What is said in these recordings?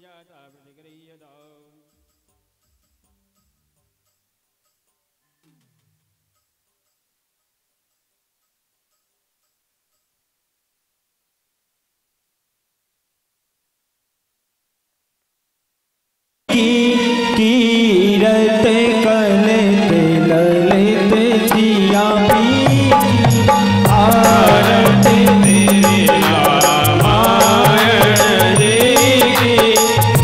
याता प्रतिगृह्यता कीरत कलत ललित जिया पी आरती तेरी रामायण जी की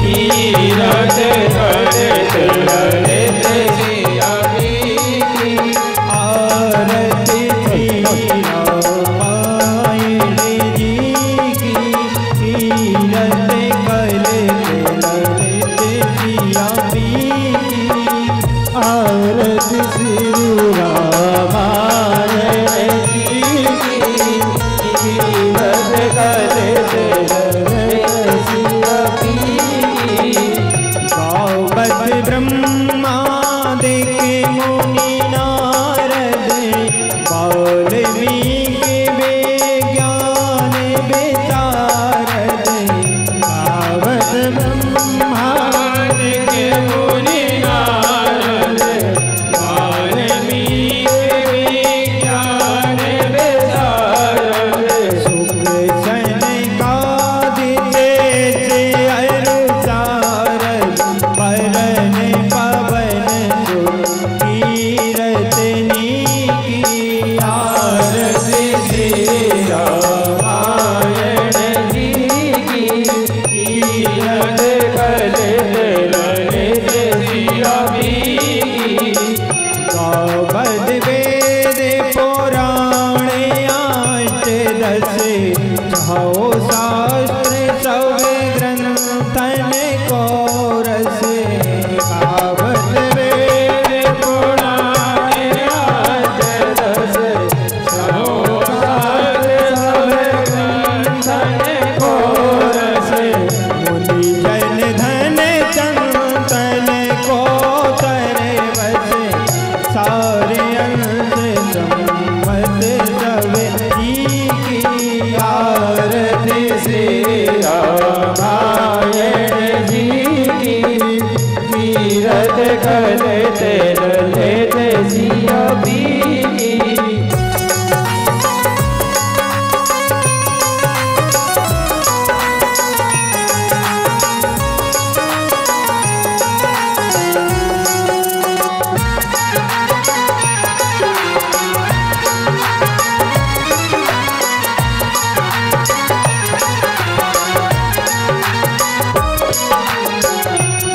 कीरत कलत ललित जिया पी आरती तेरी रामायण जी की कीरत कलत ललित जिया पी आरती श्री रामायण जी की कीरत कलत ललित जिया पी गावत ब्रह्मादिक मुनि नारद वाल्मीकि विज्ञान विशारद गावत ब्रह्मादिक मुनि नारद वाल्मीकि विज्ञान विशारद शुक्र सनकादित्य अनुसारद परन पवन कीरतनी की आरती श्री रामायण जी की कीरत कलत ललित जिया पी गावत वेद पुराण आष्ट दस छहो शास्त्र सब ग्रंथन को रस गावत वेद पुराण आष्ट दस छहो शास्त्र सब ग्रंथन को रस मुनि जन धन चंदन को तरे बस सारे अंश सम्मत सब की आरती श्री रामायण जी की कीरत कलत ललित जिया पी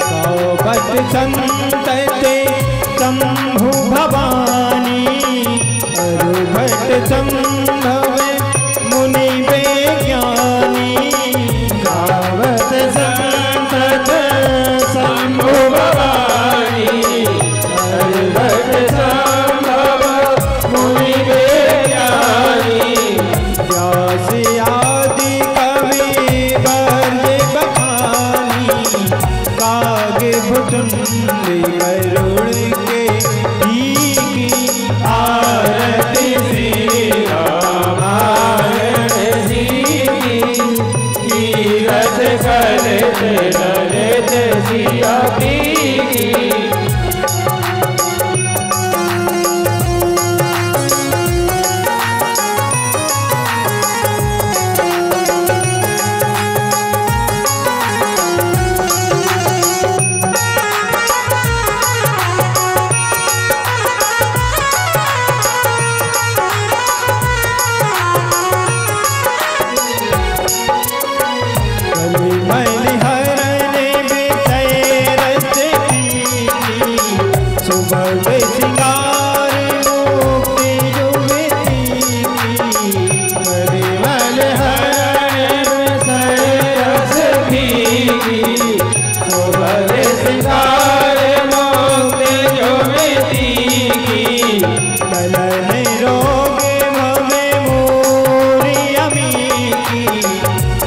गावत संतते शंभु भवानी अरुभट संभव मुनि विज्ञानी गावत संतत शंभु भवानी अरुभट संभव मुनि विज्ञानी व्यास आदि कवि वर्ग बखानी कागे भुजंग करुण के की आरती श्री रामायण जी की कीरत कलत ललित जिया पी बलिहरण विषय रस की सुभग सिंगार मुक्ति युवती की बलिहरण विषय रस की सुभग सिंगार मुक्ति युवती की कलन रोग भवे मोरी अमी की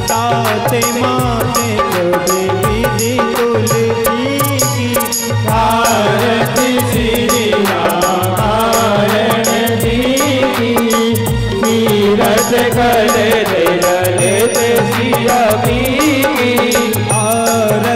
ताते माते चौदह विधि तुलसी की आरती श्री रामायण जी की कीरत कलत ललित जिया पी आरती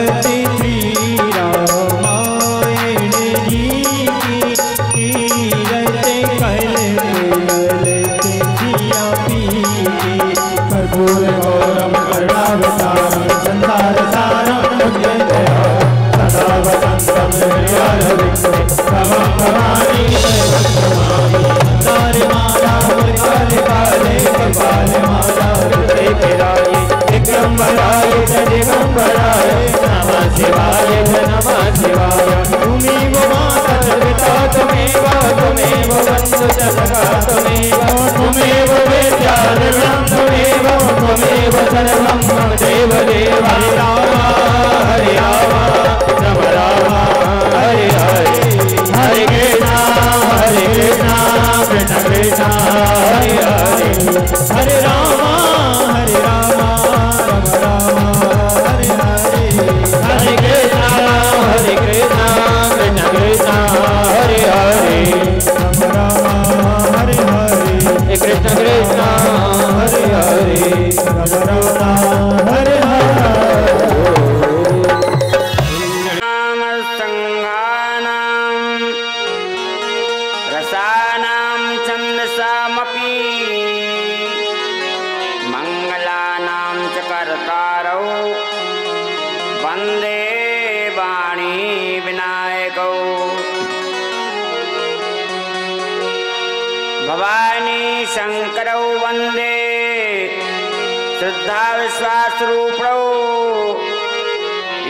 पराय नमः शिवाय नमः शिवाय तुमेव माता च पिता त्वमेव त्वमेव बन्धु च सखा त्वमेव त्वमेव वेद्या द्रविणं त्वमेव त्वमेव सर्वं मम देव देव हरे राम राम हरे हरे हरे कृष्णा कृष्ण कृष्ण हरे हरे हरे राम राम राम हरे हरे हरे कृष्णा कृष्ण कृष्ण हरे हरे राम हरे हरे कृष्ण कृष्ण हरे हरे राम हरे हरे भवानी शंकरौ वंदे श्रद्धा विश्वास रूपौ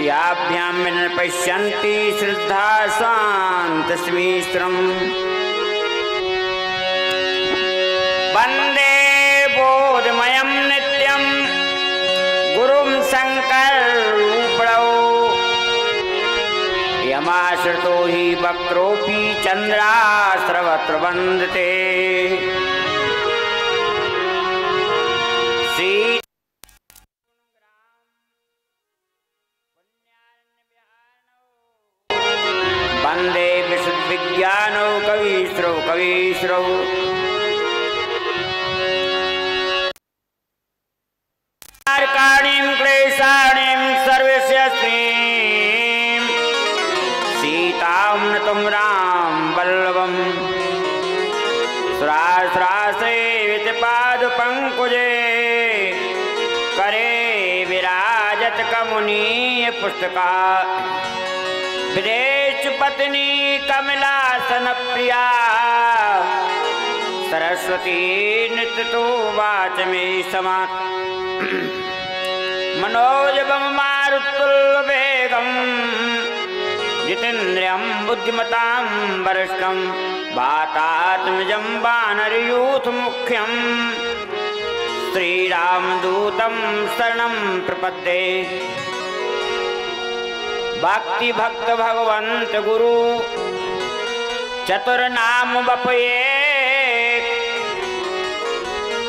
याभ्याम पश्यन्ति श्रद्धा स्वान्तस्मित्रम् वंदे बोधमयं नित्यं गुरुं शंकर रूपौ यमाश्रितो हि वक्रोऽपि चन्द्रास्त्रवत्र वन्दते वन्दे विशुद्धिज्ञानौ कवीश्रौ कवीश्रौ कार्काणीं क्लेशाणीं सर्वस्य श्रीं सीतां नतं राम वल्लभम् सुराश्रासेवित पादपङ्कजे करे विराजत कमुनीय पुस्तका विदेश पत्नी कमलासन प्रिया सरस्वती नित्य तो वाच में समा मनोजवम मारुतुल्य वेगम जितेन्द्रियं बुद्धिमतां वरिष्ठं वातात्मजं वानरयूथ मुख्यं श्रीरामदूतं शरणं प्रपद्ये भक्ति भक्त भगवंत गुरु चतुर्नाम बपये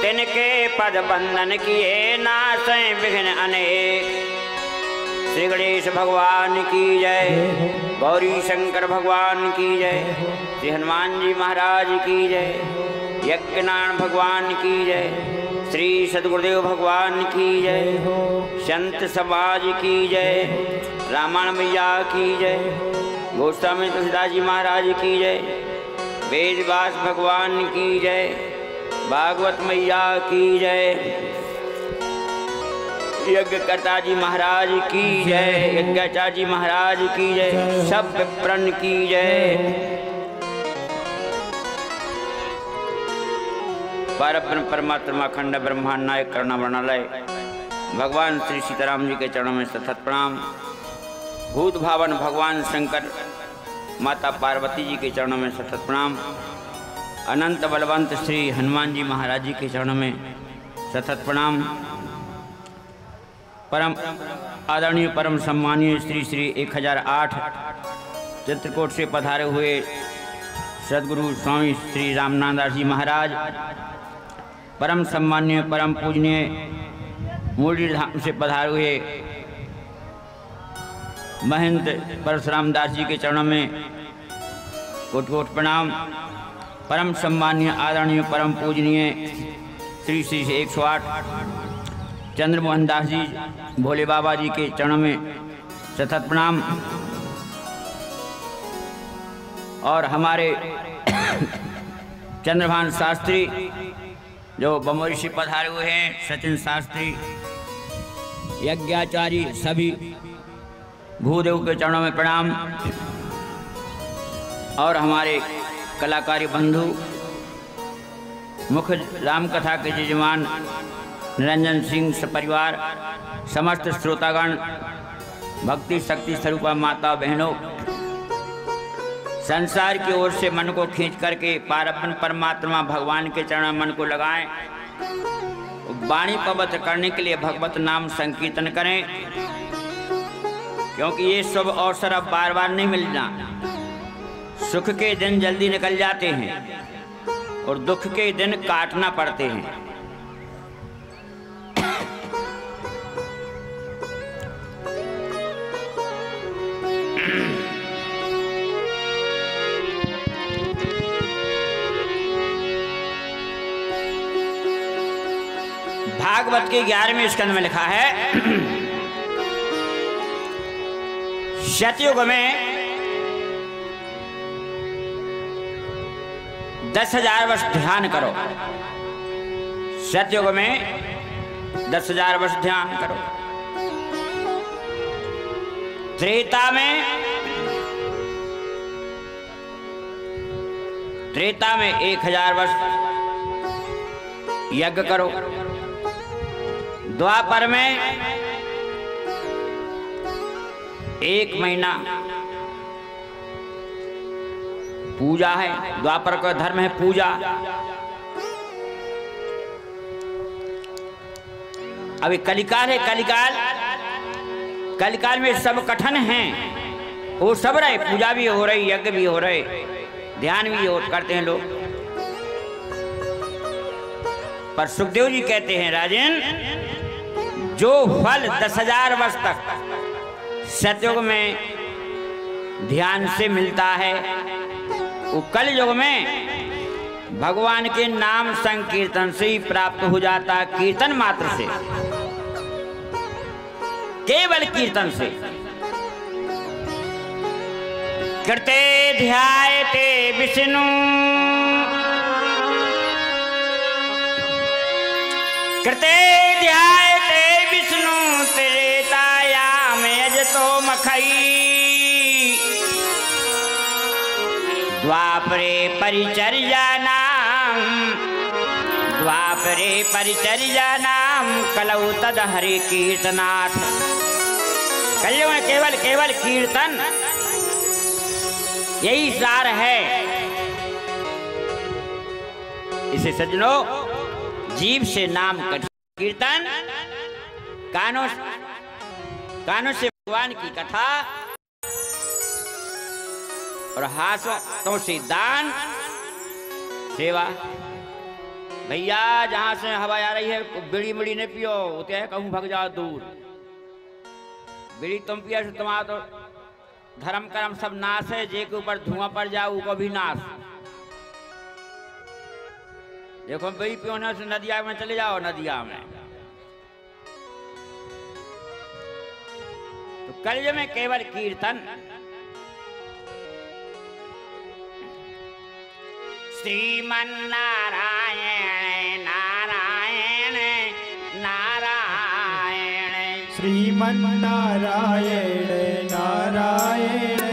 तिनके पद बंधन किए नासै विघ्न अनेक। श्री गणेश भगवान की जय, गौरी शंकर भगवान की जय, श्री हनुमान जी महाराज की जय, यज्ञनारायण भगवान की जय, श्री सद्गुरुदेव भगवान की जय, संत समाज की जय, रामायण मैया की जय, गोस्वामी तुलसीदास जी महाराज की जय, वेद व्यास भगवान की जय, भागवत मैया की जय, यज्ञकर्ता जी महाराज की जय, यज्ञाचार्य जी महाराज की जय, सब विप्रण की जय। परब्रह्म परमात्मा अखंड ब्रह्मांड नायक करुणा वर्णालय भगवान श्री सीताराम जी के चरणों में सतत प्रणाम। भूत भावन भगवान शंकर माता पार्वती जी के चरणों में सतत प्रणाम। अनंत बलवंत श्री हनुमान जी महाराज जी के चरणों में सतत प्रणाम। परम आदरणीय परम सम्मानीय श्री श्री 1008 चित्रकूट से पधारे हुए सदगुरु स्वामी श्री रामनाथ दास जी महाराज, परम सम्मान्य परम पूजनीय मूली धाम से पधारे हुए महंत परशुराम दास जी के चरणों में कोट कोट प्रणाम। परम सम्मान्य आदरणीय परम पूजनीय श्री श्री 108 चंद्रमोहन दास जी भोले बाबा जी के चरणों में सतत प्रणाम। और हमारे चंद्रभान शास्त्री जो बमोरी से पधारे हुए हैं, सचिन शास्त्री, यज्ञाचार्य, सभी भूदेव के चरणों में प्रणाम। और हमारे कलाकारी बंधु, मुख्य राम कथा के यजमान निरंजन सिंह सपरिवार, समस्त श्रोतागण, भक्ति शक्ति स्वरूपा माता बहनों, संसार की ओर से मन को खींच करके पारब्रह्म परमात्मा भगवान के चरण में मन को लगाएं। वाणी पवित्र करने के लिए भगवत नाम संकीर्तन करें, क्योंकि ये शुभ अवसर अब बार बार नहीं मिलना। सुख के दिन जल्दी निकल जाते हैं और दुख के दिन काटना पड़ते हैं। भागवत के 11वें स्कंद में लिखा है, सतयुग में 10,000 वर्ष ध्यान करो। सतयुग में 10,000 वर्ष ध्यान करो। त्रेता में 1,000 वर्ष यज्ञ करो। द्वापर में 1 महीना पूजा है। द्वापर का धर्म है पूजा। अभी कलिकाल है। कलिकाल में सब कठिन हैं, वो सब रहे, पूजा भी हो रही, यज्ञ भी हो रहे, ध्यान भी करते हैं लोग। पर सुखदेव जी कहते हैं, राजन, जो फल 10,000 वर्ष तक सतयुग में ध्यान से मिलता है, वो कल युग में भगवान के नाम संकीर्तन से ही प्राप्त हो जाता। कीर्तन मात्र से, केवल कीर्तन से। कृते ध्यायते विष्णु कृते ध्यायते विष्णु त्रेतायाम यजतो मखई द्वापरे परिचर्या नाम कलौ तद हरि कीर्तनाथ। कलयुग में केवल कीर्तन, यही सार है। इसे सज्जनों, जीव से नाम कीर्तन, कानों से भगवान की कथा और हाथों से दान सेवा। भैया जहां से हवा आ रही है, बीड़ी मुड़ी नहीं पियो, होते है कहूं भग जाओ दूर। बीड़ी तुम पिया तो तुम्हारा तो धर्म कर्म सब नाश है। जे के ऊपर धुआं पड़ जाओ वो भी नाश। देखो बीड़ी पियोने से नदिया में चले जाओ, नदिया में। तो कलयुग में केवल कीर्तन। श्रीमन्नारायण नारायण नारायण, श्रीमन्नारायण नारायण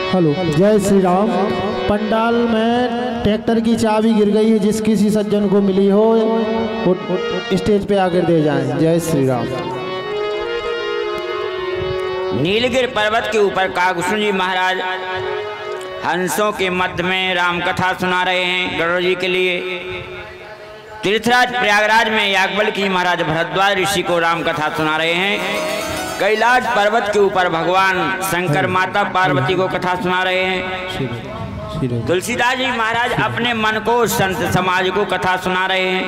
हेलो, जय श्री राम। पंडाल में ट्रैक्टर की चाबी गिर गई है, जिस किसी सज्जन को मिली हो वो स्टेज पे आकर दे जाएं। जय श्री राम। नीलगिर पर्वत के ऊपर कागभूषण जी महाराज हंसों के मध्य में राम कथा सुना रहे हैं गरुड़ जी के लिए। तीर्थराज प्रयागराज में याज्ञवल्क्य महाराज भरद्वाज ऋषि को राम कथा सुना रहे हैं। कैलाश पर्वत के ऊपर भगवान शंकर माता पार्वती को कथा सुना रहे हैं। तुलसीदास जी महाराज अपने मन को संत समाज को कथा सुना रहे हैं।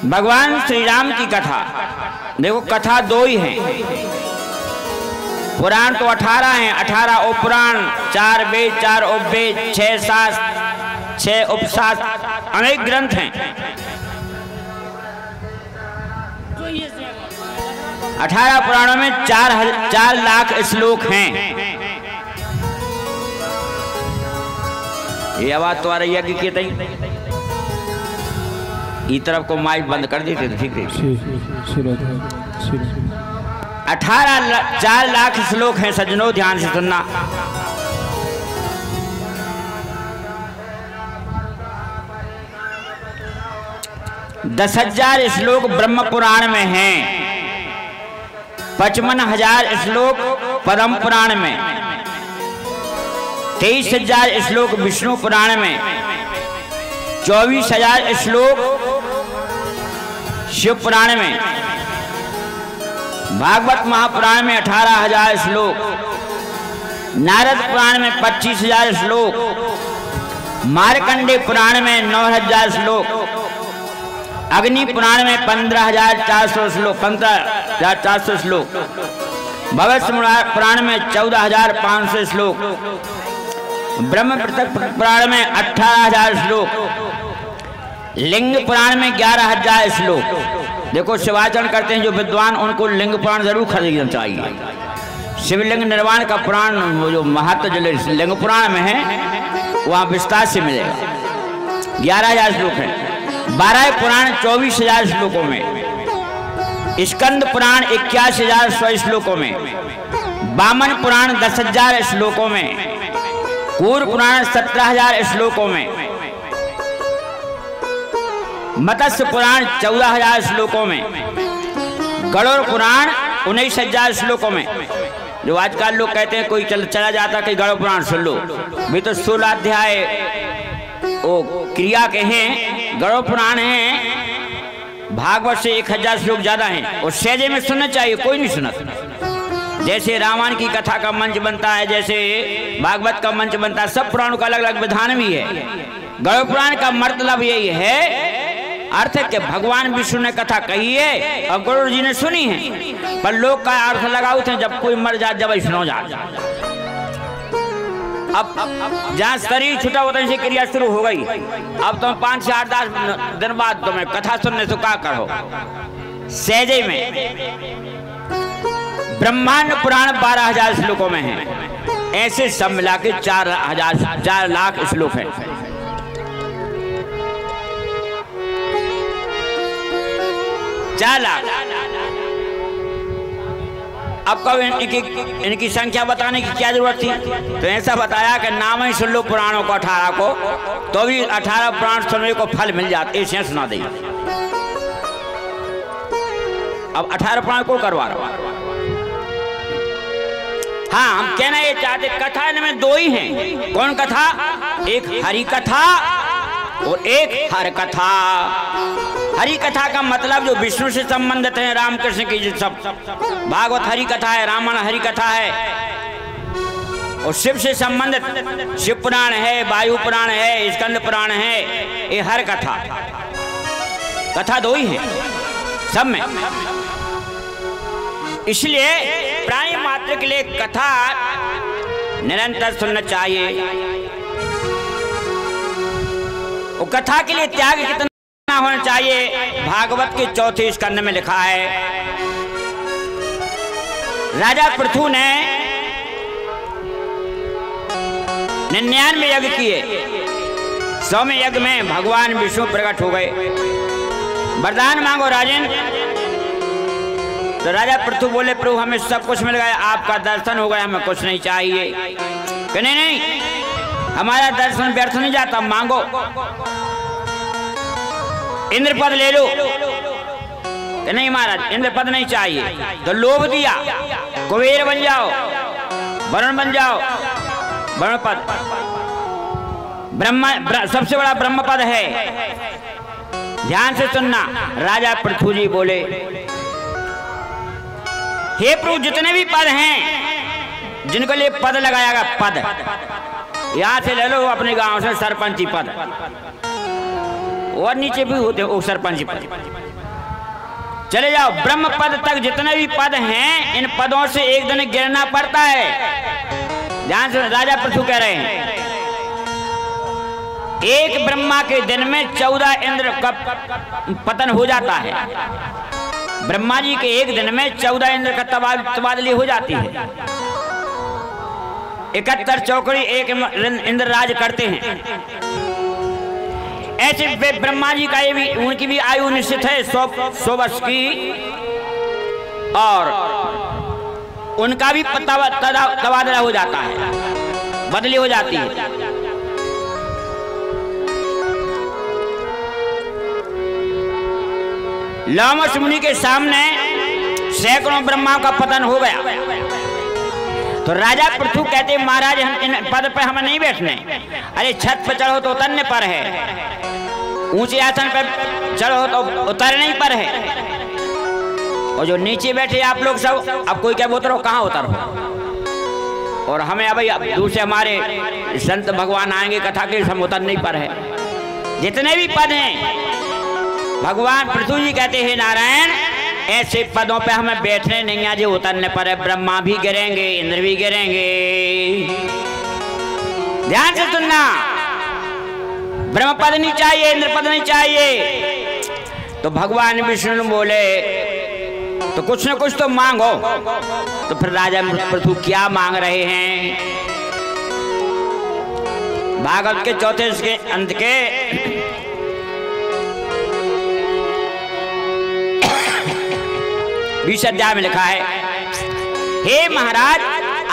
भगवान श्री राम की कथा देखो, कथा दो ही हैं। पुराण तो 18 हैं, 18 उपपुराण, 4 वेद, 4 उपवेद, 6 शास्त्र, 6 उपशास्त्र, अनेक ग्रंथ हैं। 18 पुराणों में 4 लाख श्लोक हैं। ये आवाज तो आ रही है कि कहते इस तरफ को माइक बंद कर देते तो ठीक है। 4 लाख श्लोक हैं सज्जनों, ध्यान से सुनना। दस 10,000 श्लोक ब्रह्म पुराण में हैं, 55,000 श्लोक पद्म पुराण में, 23,000 श्लोक विष्णु पुराण में, 24,000 श्लोक शिव पुराण में, भागवत महापुराण में 18,000 श्लोक, नारद पुराण में 25,000 श्लोक, मार्कंडेय पुराण में 9,000 श्लोक, अग्नि पुराण में 15,400 श्लोक, 15,400 श्लोक, भविष्य पुराण में 14,500 श्लोक, ब्रह्म पृथक पुराण में 18,000 श्लोक, लिंग पुराण में 11,000 श्लोक। देखो, शिवाचरण करते हैं जो विद्वान, उनको लिंग पुराण जरूर खरीदना चाहिए। शिवलिंग निर्वाण का पुराण, वो जो महत्व जो लिंग पुराण में है वहाँ विस्तार से मिलेगा। 11,000 श्लोक है। 12 पुराण 24,000 श्लोकों में, स्कंद पुराण 81,100 श्लोकों में, वामन पुराण 10,000 श्लोकों में, कूर्म पुराण 17,000 श्लोकों में, मत्स्य पुराण 14,000 श्लोकों में, गरुड़ पुराण 19,000 श्लोकों में। जो आजकल लोग कहते हैं कोई चला जाता कि गरुड़ पुराण सुन लो, भी तो 16 अध्याय वो क्रिया के हैं, गरुड़ पुराण हैं, भागवत से 1,000 श्लोक ज्यादा हैं, और सहजे में सुनना चाहिए, कोई नहीं सुना। जैसे रामायण की कथा का मंच बनता है, जैसे भागवत का मंच बनता है, सब पुराणों का अलग अलग विधान भी है। गरुड़ पुराण का मतलब यही है, अर्थ है कि भगवान विष्णु ने कथा कही है और गरुड़ जी ने सुनी है, पर लोग का अर्थ लगाओ थे जब कोई मर जाए, जब सुनो जा। अब जहाँ शरीर छूटा होता है क्रिया शुरू हो गई। अब तुम 5 से 8 दिन बाद तुम्हें कथा सुनने से क्या करो। सहजे में ब्रह्मांड पुराण 12,000 श्लोकों में है। ऐसे सब मिला के 4 लाख श्लोक है। अब कब इनकी संख्या बताने की क्या जरूरत थी? तो ऐसा बताया कि नाम ही सुन लो पुराणों को 18 को, तो भी 18 पुराण सुनने को फल मिल जाते, ऐसे सुना देंगे। अब 18 पुराण को करवा रहा हूं। हाँ, हम कहना ये चाहते, कथा इनमें 2 ही हैं। कौन कथा? एक हरि कथा और एक हर कथा। हरि कथा का मतलब जो विष्णु से संबंधित है, रामकृष्ण की जो सब, भागवत हरि कथा है, रामायण हरि कथा है। और शिव से संबंधित शिव पुराण है, वायु पुराण है, स्कंद पुराण है, ये हर कथा। कथा 2 ही है सब में। इसलिए प्राणी मात्र के लिए कथा निरंतर सुनना चाहिए। और कथा के लिए त्याग कितना होना चाहिए? भागवत के 4थे स्कंद में लिखा है, राजा पृथु ने 99 यज्ञ किए, 100वें यज्ञ में भगवान विष्णु प्रकट हो गए। वरदान मांगो राजन, तो राजा पृथु बोले प्रभु हमें सब कुछ मिल गया, आपका दर्शन हो गया, हमें कुछ नहीं चाहिए। कि नहीं, हमारा दर्शन व्यर्थ नहीं जाता, मांगो, इंद्र पद ले लो। कि नहीं महाराज, इंद्र पद नहीं चाहिए। तो लोभ दिया, कुबेर बन जाओ, वरुण बन जाओ, वरुण पद, ब्रह्मा सबसे बड़ा ब्रह्म पद है। ध्यान से सुनना। राजा पृथु जी बोले हे प्रभु जितने भी पद हैं जिनको लिए पद लगाएगा, पद यहां से ले लो अपने गांव से, सरपंची पद और नीचे भी होते वो सरपंची पद, चले जाओ ब्रह्म पद तक। जितने भी पद हैं इन पदों से एक दिन गिरना पड़ता है। ध्यान से राजा पृथु कह रहे हैं एक ब्रह्मा के दिन में 14 इंद्र का पतन हो जाता है। ब्रह्मा जी के एक दिन में 14 इंद्र का तबादली हो जाती है। 71 चौकड़ी एक इंद्र राज करते हैं। ऐसे ब्रह्मा जी का ये भी, उनकी भी आयु निश्चित है 100 वर्ष की, और उनका भी तबादला हो जाता है, बदली हो जाती है। लोमश मुनि के सामने सैकड़ों ब्रह्मा का पतन हो गया। तो राजा पृथु कहते महाराज हम इन पद पर हमें नहीं बैठने। अरे छत पर चढ़ो तो उतरने पर है, ऊंचे आसन पर चढ़ो तो उतरने पर है, और जो नीचे बैठे आप लोग सब, अब कोई क्या उतरो, कहाँ उतरो। और हमें अब दूसरे हमारे संत भगवान आएंगे कथा के, हम उतरने पर है। जितने भी पद हैं भगवान पृथु जी कहते हैं नारायण ऐसे पदों पे हमें बैठने नहीं आ, जो उतरने पर है ब्रह्मा भी गिरेंगे, इंद्र भी गिरेंगे। ध्यान से सुनना, ब्रह्म पद नहीं चाहिए, इंद्र पद नहीं चाहिए। तो भगवान विष्णु बोले तो कुछ न कुछ तो मांगो। तो फिर राजा पृथु क्या मांग रहे हैं? भागवत के 34 के अंत के 20 अध्याय में लिखा है, हे महाराज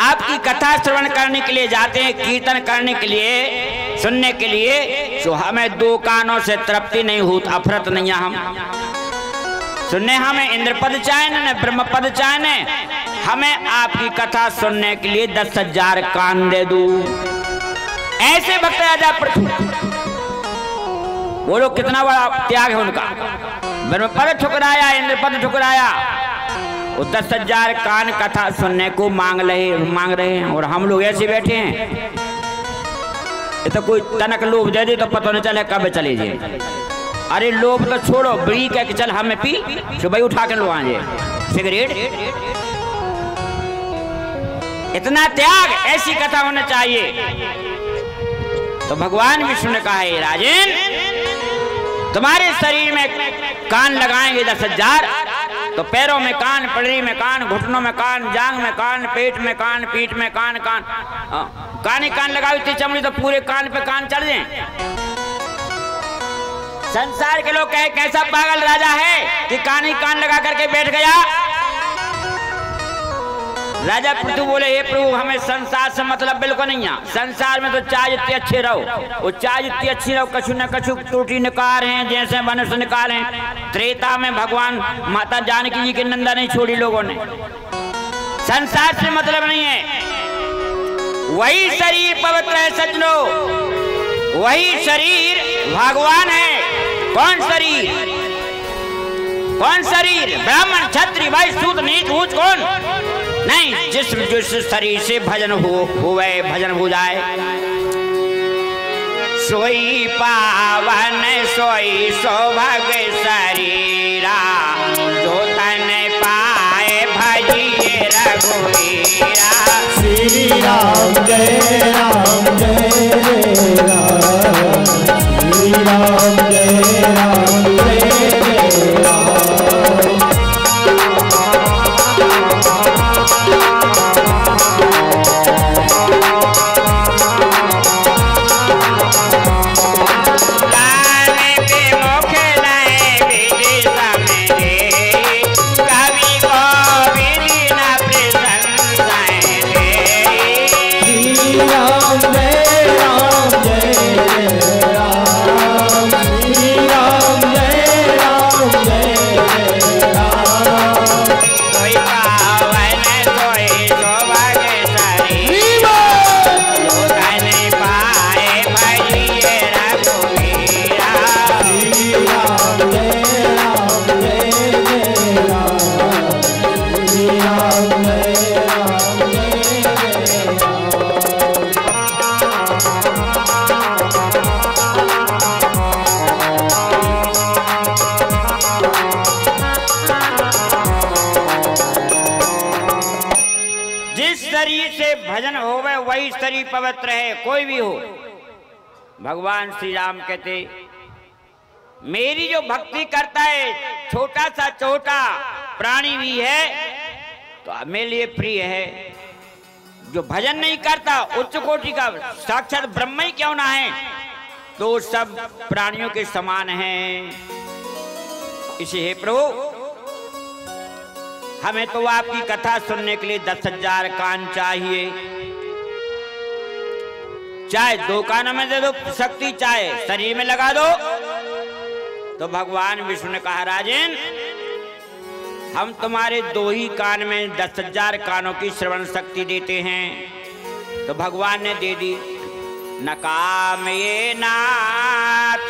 आपकी कथा श्रवण करने के लिए जाते हैं, कीर्तन करने के लिए, सुनने के लिए, तो हमें 2 कानों से तृप्ति नहीं होती, अफरत नहीं है। हम सुनने हमें इंद्र पद चाहे न ब्रह्म पद चाहे न, हमें आपकी कथा सुनने के लिए 10,000 कान दे दू। ऐसे भक्त राजा पृथु, वो लोग कितना बड़ा त्याग है उनका। ब्रह्म पद ठुकराया, इंद्र पद ठुकराया, वो 10,000 कान कथा सुनने को मांग रहे हैं। और हम लोग ऐसे बैठे हैं, ये तो कोई तनक लोभ दे दे तो पता नहीं चले कब चले जाए। अरे लोभ तो छोड़ो, बीड़ी कह के चल हमें पी, सुबह उठा के लो आए सिगरेट। इतना त्याग, ऐसी कथा होना चाहिए। तो भगवान विष्णु ने कहा है राजन तुम्हारे शरीर में कान लगाएंगे 10,000, तो पैरों में कान, पगड़ी में कान, घुटनों में कान, जांग में कान, पेट में कान, पीठ में कान, कान ही कान लगाओ इतनी चमड़ी तो पूरे कान पे कान चढ़ जाए। संसार के लोग कहे कैसा पागल राजा है कि कान ही कान लगा करके बैठ गया। राजा पृथु बोले हे प्रभु हमें संसार से मतलब बिल्कुल नहीं है। संसार में तो चाय जितनी अच्छे रहो, वो चाय जितनी अच्छी रहो, कछु न कछु त्रुटि निकार हैं, जैसे मनुष्य निकाल हैं। त्रेता में भगवान माता जानकी जी की निंदा नहीं छोड़ी लोगों ने। संसार से मतलब नहीं है, वही शरीर पवित्र है सज्जनों, वही शरीर भगवान है। कौन शरीर? कौन शरीर? ब्राह्मण, क्षत्रिय, वैश्य, शूद्र, नीच, ऊंच कौन नहीं, जिस शरीर से भजन हुए, भजन हो जाए, सोई पावन सोई सौभाग शरीरा, जो तन पाए भजिए रघुवीरा। श्री राम जय राम जय राम, श्री राम जय राम जय राम। कवि को भजन होवे वही शरीर पवित्र है, कोई भी हो। भगवान श्री राम कहते मेरी जो भक्ति करता है, छोटा सा छोटा प्राणी भी है तो मेरे लिए प्रिय है। जो भजन नहीं करता, उच्च कोटि का साक्षात ब्रह्म ही क्यों ना है, तो सब प्राणियों के समान हैं। इसे हे प्रभु, हमें तो आपकी कथा सुनने के लिए 10,000 कान चाहिए। चाहे 2 कानों में दे दो शक्ति, चाहे शरीर में लगा दो। तो भगवान विष्णु ने कहा राजन, हम तुम्हारे 2 ही कान में 10,000 कानों की श्रवण शक्ति देते हैं। तो भगवान ने दे दी। न काम ये नाथ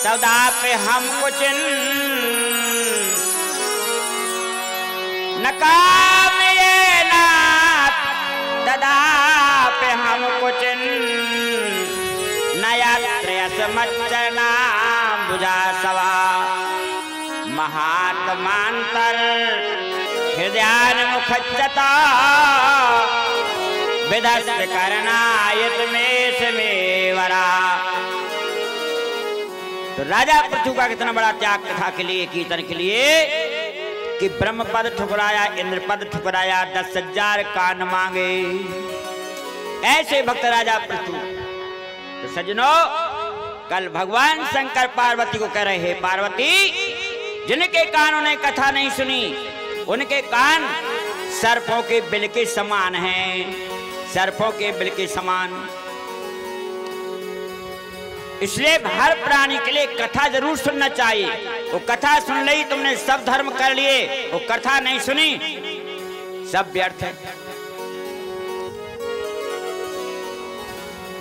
सदा पे हमको न काम ये नाथ सदा पे हमको नया त्रयस मच्चना बुझा सवा महात्मांतर हृदयान मुखच्चता विधस्त करनायत में से मेवरा। तो राजा पृथु का कितना बड़ा त्याग कथा के लिए, कीर्तन के लिए, कि ब्रह्म पद ठुकराया, इंद्र पद ठुकराया, 10,000 कान मांगे। ऐसे भक्त राजा पृथु। तो सज्जनों, कल भगवान शंकर पार्वती को कह रहे हैं, पार्वती जिनके कानों ने कथा नहीं सुनी उनके कान सर्पों के बिल के समान हैं, सर्पों के बिल के समान। इसलिए हर प्राणी के लिए कथा जरूर सुनना चाहिए। वो कथा सुन ली, तुमने सब धर्म कर लिए, वो कथा नहीं सुनी, सब व्यर्थ है।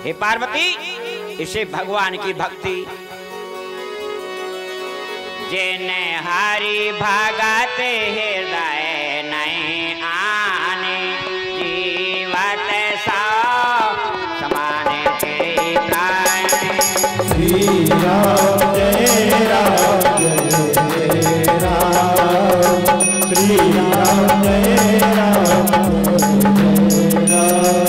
हे पार्वती, इसे भगवान की भक्ति जिने हरि भगत हृदय नहीं आने जीवत सा समाने के प्राण। श्री राम जय राम जय राम, श्री राम जय राम जय राम।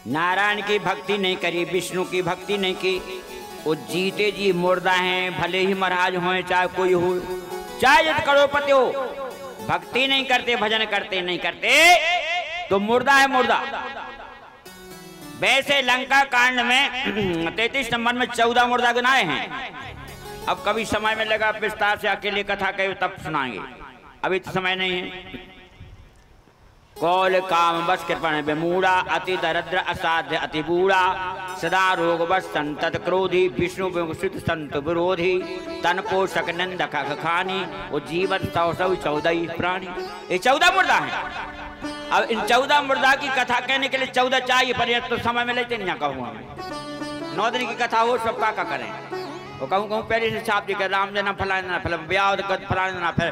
नारायण की भक्ति नहीं करी, विष्णु की भक्ति नहीं की, वो जीते जी मुर्दा हैं, भले ही महाराज हों चाहे कोई हो, चाहे करोड़पति हो, भक्ति नहीं करते, भजन करते नहीं करते तो मुर्दा है मुर्दा। वैसे लंका कांड में 33 नंबर में 14 मुर्दा गिनाए हैं। अब कभी समय में लगा विस्तार से अकेले कथा कहे तब सुनाएंगे, अभी तो समय नहीं है। कौल काम बस कृपण बेमूड़ा, अति दरिद्र असाध्य अति बूढ़ा, सदा रोग बस संतत क्रोधी, विष्णु विमुषित संत विरोधी, तन को सकनंद खानी, वो जीवन सौ 14 प्राणी। ये 14 मुर्दा है। अब इन 14 मुर्दा की कथा कहने के लिए 14 चाहिए, पर ये तो समय में लेते नहीं कहूँगा मैं। 9 दिन की कथा हो सब का करें, वो कहूँ पहले से छाप दी कर राम जना फलाना फल ब्याह फलाना, फिर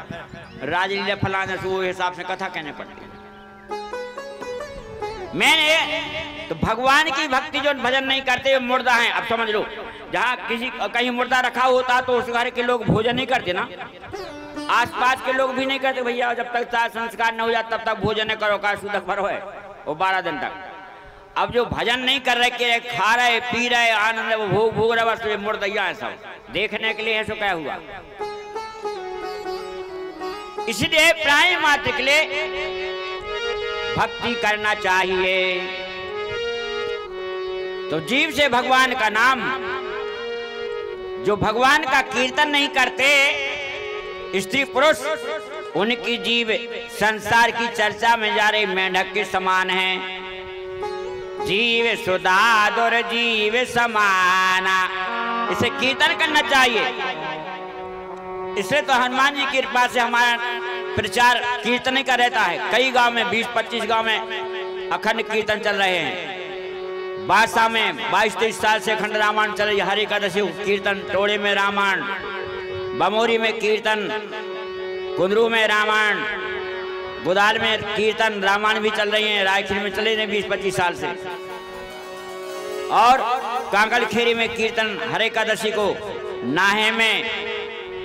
राजलीला फलाना से वो हिसाब से कथा कहने पड़ती है। मैंने तो भगवान की भक्ति जो भजन नहीं करते मुर्दा हैं। अब समझ लो, जहाँ किसी कहीं मुर्दा रखा होता तो उस घर के लोग भोजन नहीं करते ना, आसपास के लोग भी नहीं करते भैया, जब तक संस्कार न हो जाता तब तक भोजन नहीं करो, का सूतक भरो है वो 12 दिन तक। अब जो भजन नहीं कर रहे, के खा रहे पी रहे आनंद वो भोग भोग रहे, बस ये मुर्दैया है, सब देखने के लिए है। सो क्या हुआ, इसलिए प्राणी मात्र के लिए भक्ति करना चाहिए। तो जीव से भगवान का नाम, जो भगवान का कीर्तन नहीं करते स्त्री पुरुष, उनकी जीव संसार की चर्चा में जा रही मेंढक के समान है। जीव सुधादुर जीव समाना, इसे कीर्तन करना चाहिए। इसलिए तो हनुमान जी की कृपा से हमारा प्रचार कीर्तन का रहता है। कई गांव में 20-25 गांव में अखंड कीर्तन चल रहे हैं। बादशाह में 22-23 साल से अखंड रामायण चल रही है। हरि एकादशी कीर्तन, टोड़े में रामायण, बमोरी में कीर्तन, कुंदरू में रामायण, गुदाल में कीर्तन रामायण भी चल रही है। रायखीर में चले रहे 20-25 साल से, और कांकल खेरी में कीर्तन हरि एकादशी को। नाहे में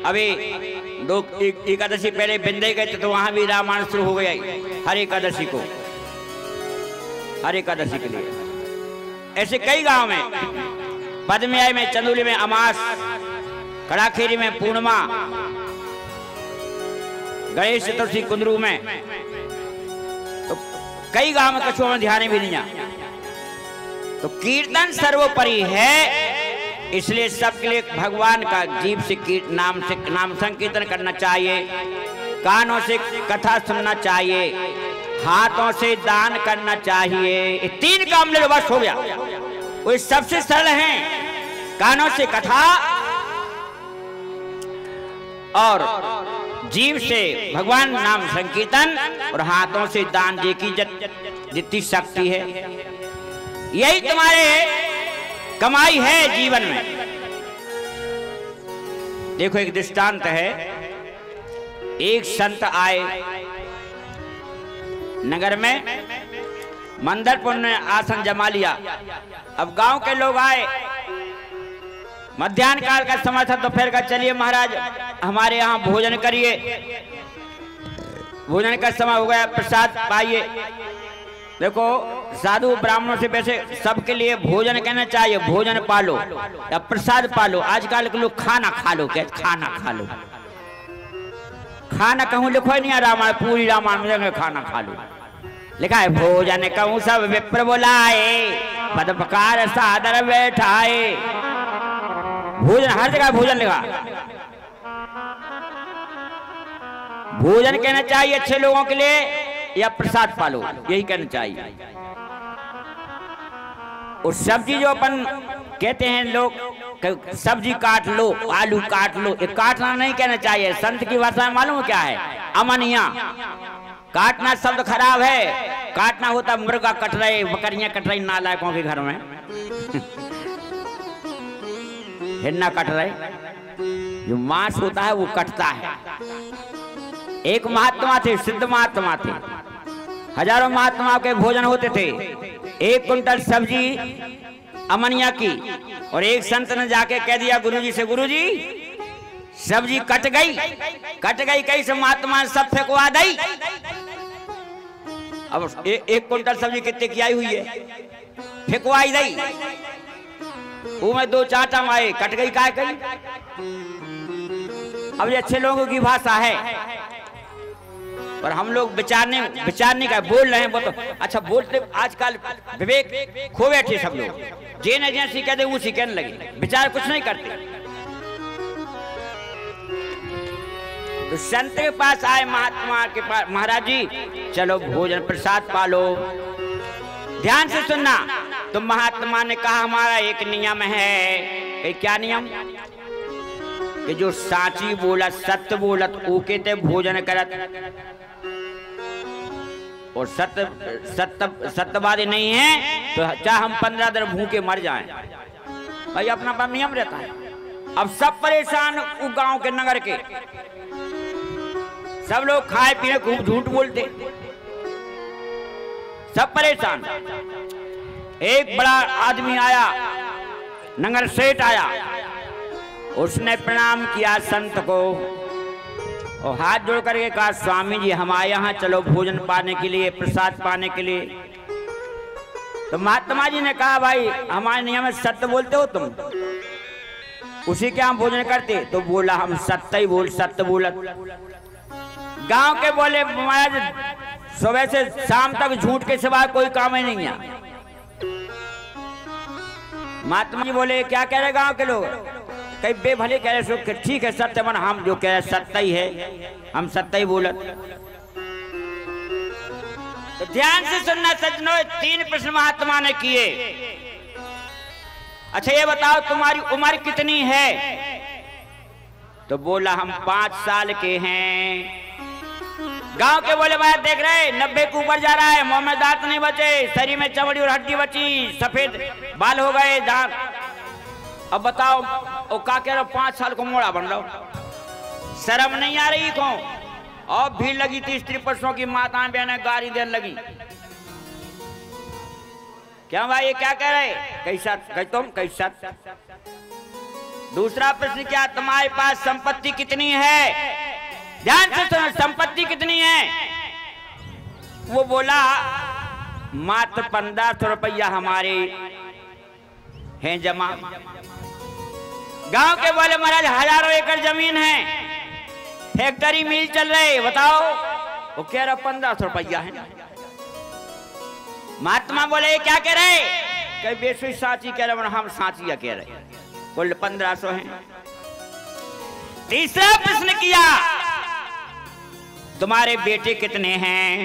अभी 2 एकादशी पहले बिंदे गए थे तो वहां भी रामायण शुरू हो गया हरि एकादशी को, हरि एकादशी के लिए। ऐसे कई गांव में, पद्मयाई में, चंदौली में अमास, कड़ाखेरी में पूर्णिमा, गणेश चतुर्थी कुंदरू में, तो कई गांव में कछुआ में ध्यान भी नहीं आ। तो कीर्तन सर्वोपरि है, इसलिए सबके लिए भगवान का जीव से नाम संकीर्तन करना चाहिए, कानों से कथा सुनना चाहिए, हाथों से दान करना चाहिए। ये 3 काम ले लो बस हो गया। वो सबसे सरल हैं, कानों से कथा और जीव से भगवान नाम संकीर्तन और हाथों से दान दे की जितनी शक्ति है, यही तुम्हारे कमाई है जीवन में। देखो एक दृष्टांत है। एक संत आए नगर में, मंदरपुर ने आसन जमा लिया। अब गांव के लोग आए, मध्याह्न काल का समय था, दोपहर का, चलिए महाराज हमारे यहाँ भोजन करिए। भोजन का समय हो गया, प्रसाद पाइए। देखो साधु ब्राह्मणों से वैसे सबके लिए भोजन कहना चाहिए, भोजन पालो या प्रसाद पालो। आजकल के लोग खाना खा लो, कहते खाना खा लो। खाना कहूँ लिखो ही नहीं है रामायण, पूरी रामायण में खाना खा लो लिखा है। भोजन कहूँ सब विप्र बुलाए, पदपकार सादर बैठाए। भोजन हर जगह भोजन लिखा। भोजन कहना चाहिए अच्छे लोगों के लिए या प्रसाद पालो, यही कहना चाहिए। और सब्जी जो अपन कहते हैं लोग, सब्जी काट लो, आलू काट लो, ये काटना नहीं कहना चाहिए। संत की भाषा में मालूम क्या है? अमनिया। काटना शब्द खराब है। काटना होता मुर्गा कट रहे, बकरियां कट रही नालायकों के घर में हिरना कट रहे। जो मांस होता है वो कटता है। एक महात्मा थे, सिद्ध महात्मा थे, हजारों महात्माओं के भोजन होते थे। 1 कुंटल सब्जी अमनिया की, और एक संत ने जाके कह दिया गुरुजी से, गुरुजी सब्जी कट गई। कैसे? महात्मा सब फेंकवा दी। अब 1 कुंटल सब्जी कितने की आई हुई है, फेंकवाई दी। वो में 2 चाटा आए, कट गई काय कही। अब ये अच्छे लोगों की भाषा है, पर हम लोग विचारने का बोल रहे हैं। वो तो अच्छा बोलते, आजकल विवेक खो बैठे सब लोग। जेने जैसी कहते उसी कहने लगे, विचार कुछ नहीं करते। तो संत के पास आए, महात्मा के पास, महाराज जी चलो भोजन प्रसाद पालो। ध्यान से सुनना। तो महात्मा ने कहा हमारा एक नियम है। कि क्या नियम? कि जो साची बोलत सत्य बोलत ओके ते भोजन करत, और सत्यवादी नहीं है तो चाहे हम 15 दिन भूखे मर जाएं, भाई अपना अपना नियम रहता है। अब सब परेशान उस गांव के नगर के, सब लोग खाए पीने खूब झूठ बोलते, सब परेशान। एक बड़ा आदमी आया, नगर सेठ आया, उसने प्रणाम किया संत को और हाथ जोड़ करके कहा स्वामी जी हमारे यहाँ चलो भोजन पाने के लिए, प्रसाद पाने के लिए। तो महात्मा जी ने कहा भाई हमारे नियम में सत्य बोलते हो तुम, उसी के हम भोजन करते। तो बोला हम सत्य ही बोल, सत्य बोलत। गांव के बोले महाराज सुबह से शाम तक झूठ के सिवा कोई काम ही नहीं है। महात्मा जी बोले क्या कह रहे गांव के लोग? कई बेभले कह रहे ठीक है सत्य मन, हम जो कह रहे सत्य ही है, हम सत्य ही बोलत। तो ध्यान से सुनना सज्जनों, 3 प्रश्न महात्मा ने किए। अच्छा ये बताओ तुम्हारी उम्र कितनी है? तो बोला हम 5 साल के हैं। गांव के बोले भाई देख रहे 90 के ऊपर जा रहा है, मुंह में दांत नहीं बचे, शरीर में चमड़ी और हड्डी बची, सफेद बाल हो गए, दांत। अब बताओ वो क्या कह रहा 5 साल को मोड़ा बन रहा, शर्म नहीं आ रही को? और भीड़ लगी थी, स्त्री पुरुषों की माताएं बहनें गाली देने लगी। क्या भाई ये क्या कह रहे? कैसा कह तुम कैसा? दूसरा प्रश्न क्या तुम्हारे पास संपत्ति कितनी है? ध्यान से सुनो, संपत्ति कितनी है? वो बोला मात्र 1500 रुपया हमारे हैं जमा। गांव के बोले महाराज हजारों एकड़ जमीन है, फैक्ट्री मिल चल रहे, बताओ। वो कह रहा 1500 रुपया है। महात्मा बोले क्या कह रहे? कई बेसुई साची कह रहे, हम साचिया कह रहे, कुल 1500 है। तीसरा प्रश्न किया तुम्हारे बेटे कितने हैं?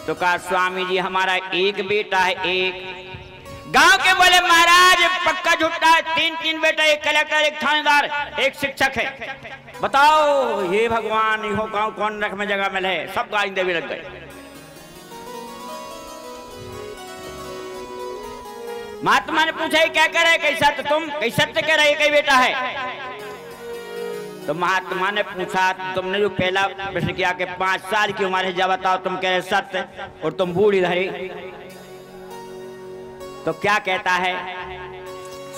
तो कहा स्वामी जी हमारा एक बेटा है, एक। गांव के बोले महाराज पक्का झूठा है, 3 बेटा, एक कलेक्टर, एक थानेदार, एक शिक्षक है, बताओ। ये भगवान यो गांव कौन रख में जगह मिले, सब गाली देवी लग गए। महात्मा ने पूछा क्या कह रहे? कैसा तो तुम कैसा सत्य कह रहे, कई बेटा है? तो महात्मा ने पूछा तुमने जो पहला प्रश्न किया कि 5 साल की उम्र है, जब बताओ तुम कह रहे सत्य और तुम बूढ़ी धरी, तो क्या कहता है?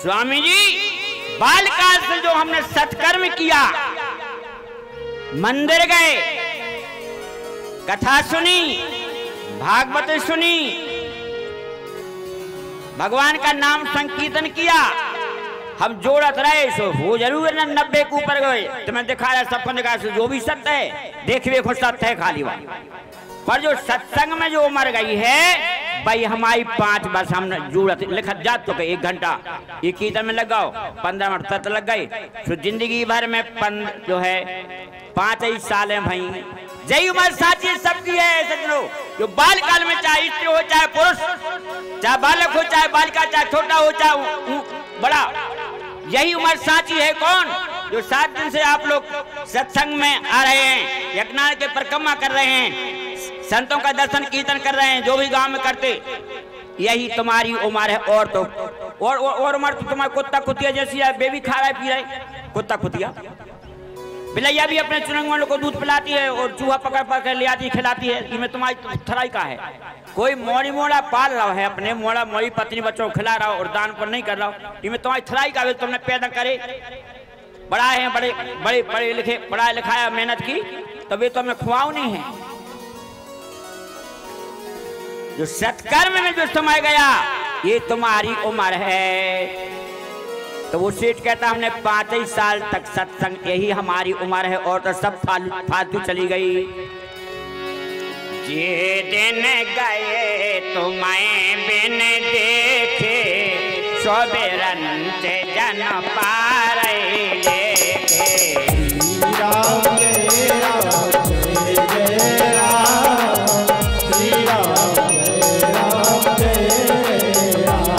स्वामी जी बालकाल से जो हमने सत्कर्म किया, मंदिर गए, कथा सुनी, भागवत सुनी, भगवान का नाम संकीर्तन किया, हम जोड़त रहे, सो वो जरूर न 90 के ऊपर गए। तुम्हें दिखा रहा सबको दिखा, जो भी सत्य है देखिए खुद सत्य है खाली बात। पर जो सत्संग में जो उम्र गई है भाई हमारी 5 वर्ष हम जोड़त लिखत जात तो 1 घंटा ये कीर्तन में लगाओ, 15 मिनट तक लग गए, तो जिंदगी भर में जो है 5 ही साल है भाई। जय उम्र साची सबकी है सज्जनों। जो बाल काल में चाहे स्त्री हो चाहे पुरुष, चाहे बालक हो चाहे बालिका, चाहे छोटा हो चाहे बड़ा, यही उम्र साची है। कौन? जो 7 दिन से आप लोग सत्संग में आ रहे हैं, यज्ञनाथ के परिक्रमा कर रहे हैं, संतों का दर्शन कीर्तन कर रहे हैं, जो भी गांव में करते, यही तुम्हारी उम्र है। और तो और उम्र तो तुम्हारा कुत्ता कुतिया जैसी है, बेबी खा रहा है पी रहे, कुत्ता कुतिया। बिलैया भी अपने चुनंग को दूध पिलाती है और चूहा पकड़ पकड़ ले आती खिलाती है। इसमें तुम्हारी थराई का है? कोई मोड़ी मोड़ा पाल रहा है, अपने मोड़ा मोड़ी पत्नी बच्चों को खिला रहा हो और दान पर नहीं कर रहा हो, इसमें तुम्हारी थराई का? तुमने पैदा करे, बड़ा है, बड़े बड़े पढ़े लिखे, पढ़ाया लिखाया, मेहनत की, तभी तो हमें खुआओ नहीं है। जो सत्कर्म में जो समय गया ये तुम्हारी उम्र है। तो वो सेठ कहता हमने 5 ही साल तक सत्संग, यही हमारी उम्र है, और तो सब फालतू चली गई। ये दिन गए तुम्हें बिन देखे सोबेरन से जन पारे लेके श्री राम जय राम जय जय राम श्री राम जय राम।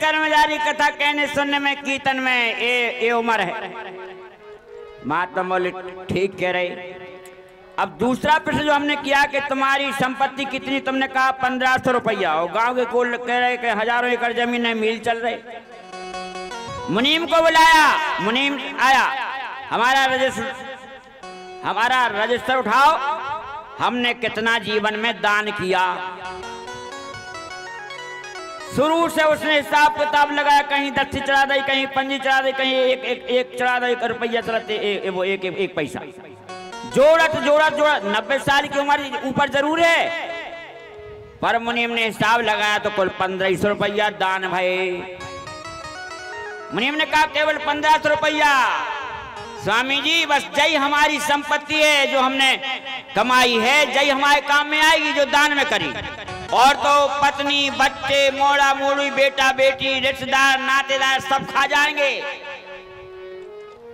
कर्मचारी कथा कहने सुनने में कीर्तन में ये उम्र है। महात्मा बोले ठीक कह रहे। अब दूसरा प्रश्न जो हमने किया कि तुम्हारी संपत्ति कितनी, तुमने कहा 1500 रुपया, और गांव के कोल कह रहे कि हजारों एकड़ जमीन है, मिल चल रहे। मुनीम को बुलाया, मुनीम आया, हमारा रजिस्टर उठाओ, हमने कितना जीवन में दान किया। शुरू से उसने हिसाब किताब लगाया, कहीं 10 चढ़ा दी, कहीं 5 चढ़ा दी, कहीं एक चढ़ा दी, 1 रुपया चढ़ाते वो एक पैसा। जोड़त 90 साल की उम्र ऊपर जरूर है, पर मुनीम ने हिसाब लगाया तो कुल 1500 रुपया दान भाई। मुनीम ने कहा केवल 1500 रुपया। स्वामी जी बस जय हमारी संपत्ति है जो हमने कमाई है, जय हमारे काम में आएगी जो दान में करी, और तो पत्नी बच्चे मोड़ा मोड़ी बेटा बेटी रिश्तेदार नातेदार सब खा जाएंगे,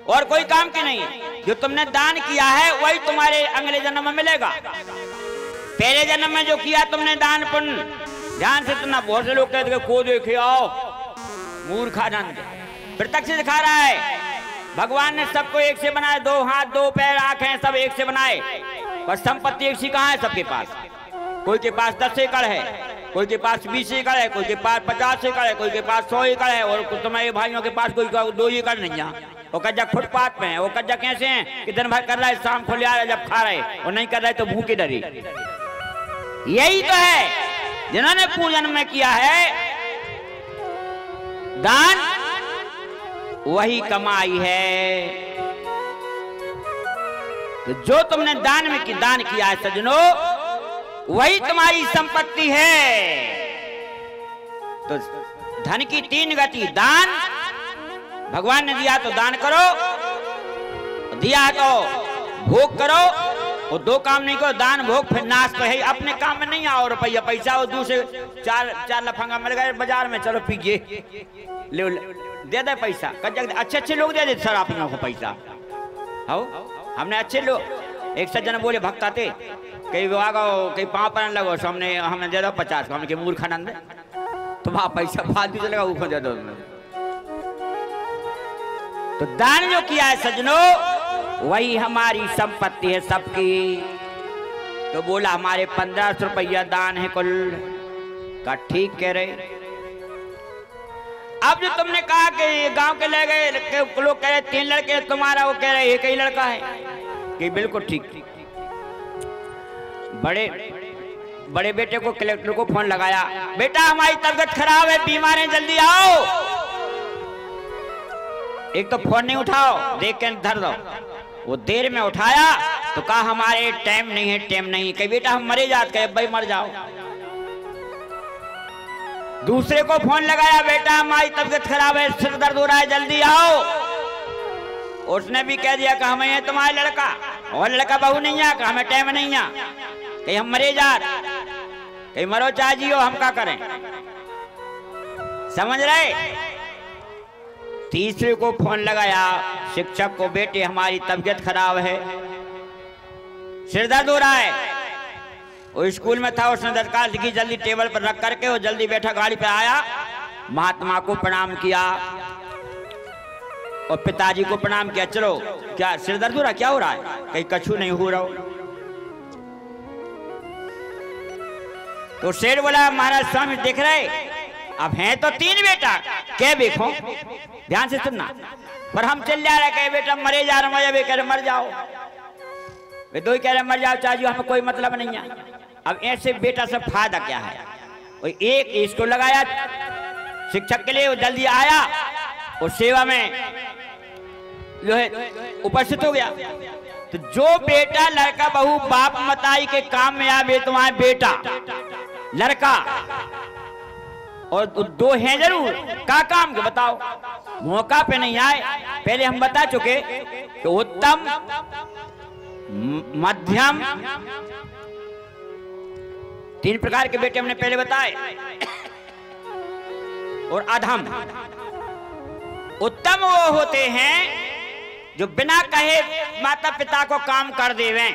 और कोई काम की नहीं। जो तुमने दान किया है वही तुम्हारे अगले जन्म में मिलेगा। पहले जन्म में जो किया तुमने दान पुण्य, ध्यान से सुनना। बहुत से लोग कहते को देखे आओ मूर्खा जानते, प्रत्यक्ष दिखा रहा है। भगवान ने सबको एक से बनाए, 2 हाथ 2 पैर आंखें सब एक से बनाए, पर संपत्ति एक सी कहाँ है सबके पास। कोई के पास 10 एकड़ है, कोई के पास 20 एकड़ है, कोई के पास 50 एकड़ है, कोई के पास 100 एकड़ है, और तुम्हारे भाइयों के पास कोई 2 एकड़ नहीं है। वो कज्जा फुटपाथ पे है। वो कज्जा कैसे हैं कि दिन भर कर रहा है, शाम को ले आ रहा है जब खा रहे, और नहीं कर रहे तो भूखे डरी। यही तो है जिन्होंने पूजन में किया है दान, वही कमाई है। तो जो तुमने दान किया है सज्जनों, वही तुम्हारी संपत्ति है। तो धन की 3 गति, दान, भगवान ने दिया तो दान करो, दिया तो भोग करो। वो 2 काम नहीं करो, दान भोग फिर नाश तो है। अपने काम में नहीं आओ रुपया पैसा, और दूसरे 4 लफंगा मिल गए बाजार में, चलो पीजिए ले दे दे पैसा। अच्छे लोग दे देते शराबियों को पैसा। हो हमने अच्छे लोग, एक सज्जन बोले भक्त आते, कई कई पाँव पर लगो, हमने दे दो 50 को, हमने मूर्खानंद तो वहां पैसा फालतू चलेगा, ऊपर दे दो। तो दान जो किया है सज्जनों, वही हमारी संपत्ति है सबकी। तो बोला हमारे 1500 रुपया दान है कुल का। ठीक कह रहे। अब जो तुमने कहा कि गांव के ले गए लोग कह रहे 3 लड़के, तुम्हारा वो कह रहे 1 ही लड़का है, कि बिल्कुल ठीक। बड़े बेटे को कलेक्टर को फोन लगाया, बेटा हमारी तबीयत खराब है, बीमार है, जल्दी आओ। एक तो फोन नहीं उठाओ, देख के धर दो। वो देर में उठाया तो कहा हमारे टाइम नहीं है, टाइम नहीं। कही बेटा हम मरे जाते, कहे भाई मर जाओ। दूसरे को फोन लगाया, बेटा हमारी तबीयत खराब है, सिर दर्द हो रहा है, जल्दी आओ। उसने भी कह दिया कि हमें है तुम्हारा लड़का, और लड़का बहू नहीं है, हमें टाइम नहीं है, कहीं हम मरे जात, कहीं मरो चाहे जियो, हम क्या करें। समझ रहे। तीसरे को फोन लगाया, शिक्षक को, बेटे हमारी तबीयत खराब है, सिर दर्द हो रहा है। वो स्कूल में था, उसने दरखास्त लिखी, जल्दी टेबल पर रख करके वो जल्दी बैठा, गाड़ी पे आया, महात्मा को प्रणाम किया और पिताजी को प्रणाम किया। चलो क्या सिर दर्द हो रहा, क्या हो रहा है? कहीं कछु नहीं हो रहा। तो शेर बोला महाराज स्वामी देख रहे, अब हैं तो 3 बेटा, क्या देखो ध्यान से सुनना, पर हम चल जा रहे, कहे बेटा मरे जा रहे, वे कह रहे मर जाओ, वे 2 ही कह रहे मर जाओ चाची, हमें कोई मतलब नहीं है। अब ऐसे बेटा से फायदा क्या है? वो एक इसको लगाया शिक्षक के लिए, वो जल्दी आया, वो सेवा में जो है उपस्थित हो गया। तो जो बेटा लड़का बहू बाप मताई के काम में आवे तो वहां बेटा लड़का और दो हैं जरूर का काम के बताओ, मौका पे नहीं आए। पहले हम बता चुके कि उत्तम, मध्यम, 3 प्रकार के बेटे हमने पहले बताए, और अधम। उत्तम वो होते हैं जो बिना कहे माता पिता को काम कर देवे,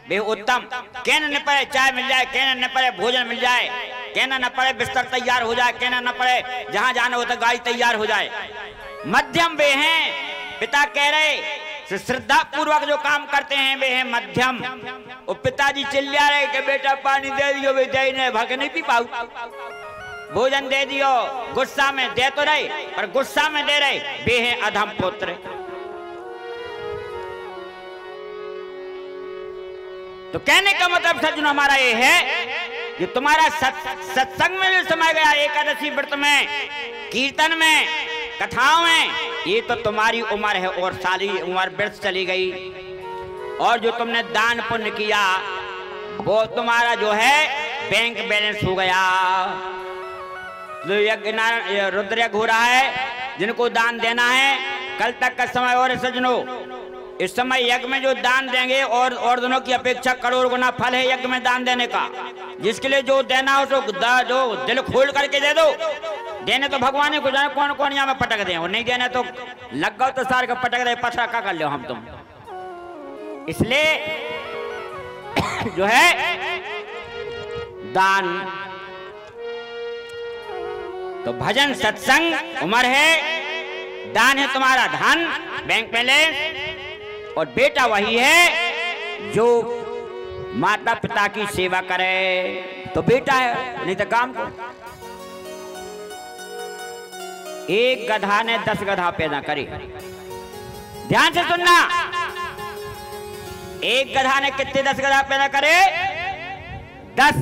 वे उत्तम। कहना न पड़े चाय मिल जाए, कहना न पड़े भोजन मिल जाए, कहना न पड़े बिस्तर तैयार हो जाए, कहना न पड़े जहां जाना होता गाड़ी तैयार हो जाए। मध्यम वे हैं, पिता कह रहे श्रद्धा पूर्वक जो काम करते हैं वे हैं मध्यम। और पिताजी चिल्ला रहे कि बेटा पानी दे दियो, वे दे नहीं भाग नहीं पी पाऊ, भोजन दे दियो, गुस्सा में दे तो रहे पर गुस्सा में दे रहे, वे हैं अधम पुत्र। तो कहने का मतलब सज्जनों हमारा ये है कि तुम्हारा सत्संग में जो समय गया, एकादशी व्रत में, कीर्तन में, कथाओं में, ये तो तुम्हारी उम्र है और सारी उम्र व्यर्थ चली गई। और जो तुमने दान पुण्य किया वो तुम्हारा जो है बैंक बैलेंस हो गया। जो यज्ञ रुद्र यज्ञ हो रहा है, जिनको दान देना है, कल तक का समय और सज्जनों, इस समय यज्ञ में जो दान देंगे और दोनों की अपेक्षा करोड़ गुना फल है यज्ञ में दान देने का। जिसके लिए जो देना हो तो जो दिल खोल करके दे दो। देने तो भगवान को जाने कौन कौन यहाँ में पटक दे, और नहीं देने तो लग गो तो सार का पटक दे, पथरा का कर लो हम तुम। इसलिए जो है दान तो भजन सत्संग उम्र है, दान है तुम्हारा धन बैंक बैलेंस, और बेटा वही है जो माता पिता की सेवा करे तो बेटा है, नहीं तो काम को। एक गधा ने 10 गधा पैदा करे, ध्यान से सुनना। एक गधा ने कितने 10 गधा पैदा करे? 10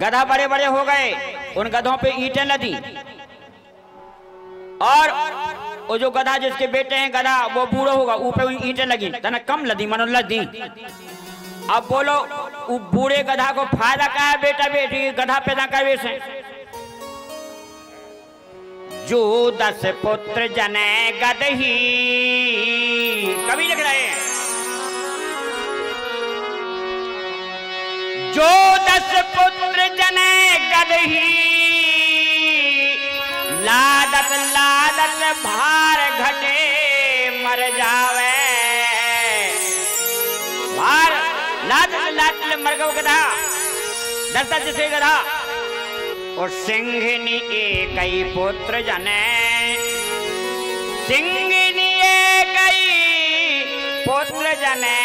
गधा बड़े बड़े हो गए, उन गधों पे ईंटें लदी, और वो जो गधा जिसके बेटे हैं गधा वो बूढ़ा होगा, ऊपर ईंटें लगी, तना कम लदी मनो लदी। अब बोलो वो बूढ़े गधा को फायदा क्या है बेटा बेटी गधा पैदा करने से? जो 10 पुत्र जने गदही, कभी लिख रहे हैं जो 10 पुत्र जने गदही, लादत लादत भार घटे मर जावे। भार लादत लादत मर गो गधा, 10 जैसे गधा। और सिंघनी एक ही पुत्र जने, सिंघनी एक ही पुत्र जने,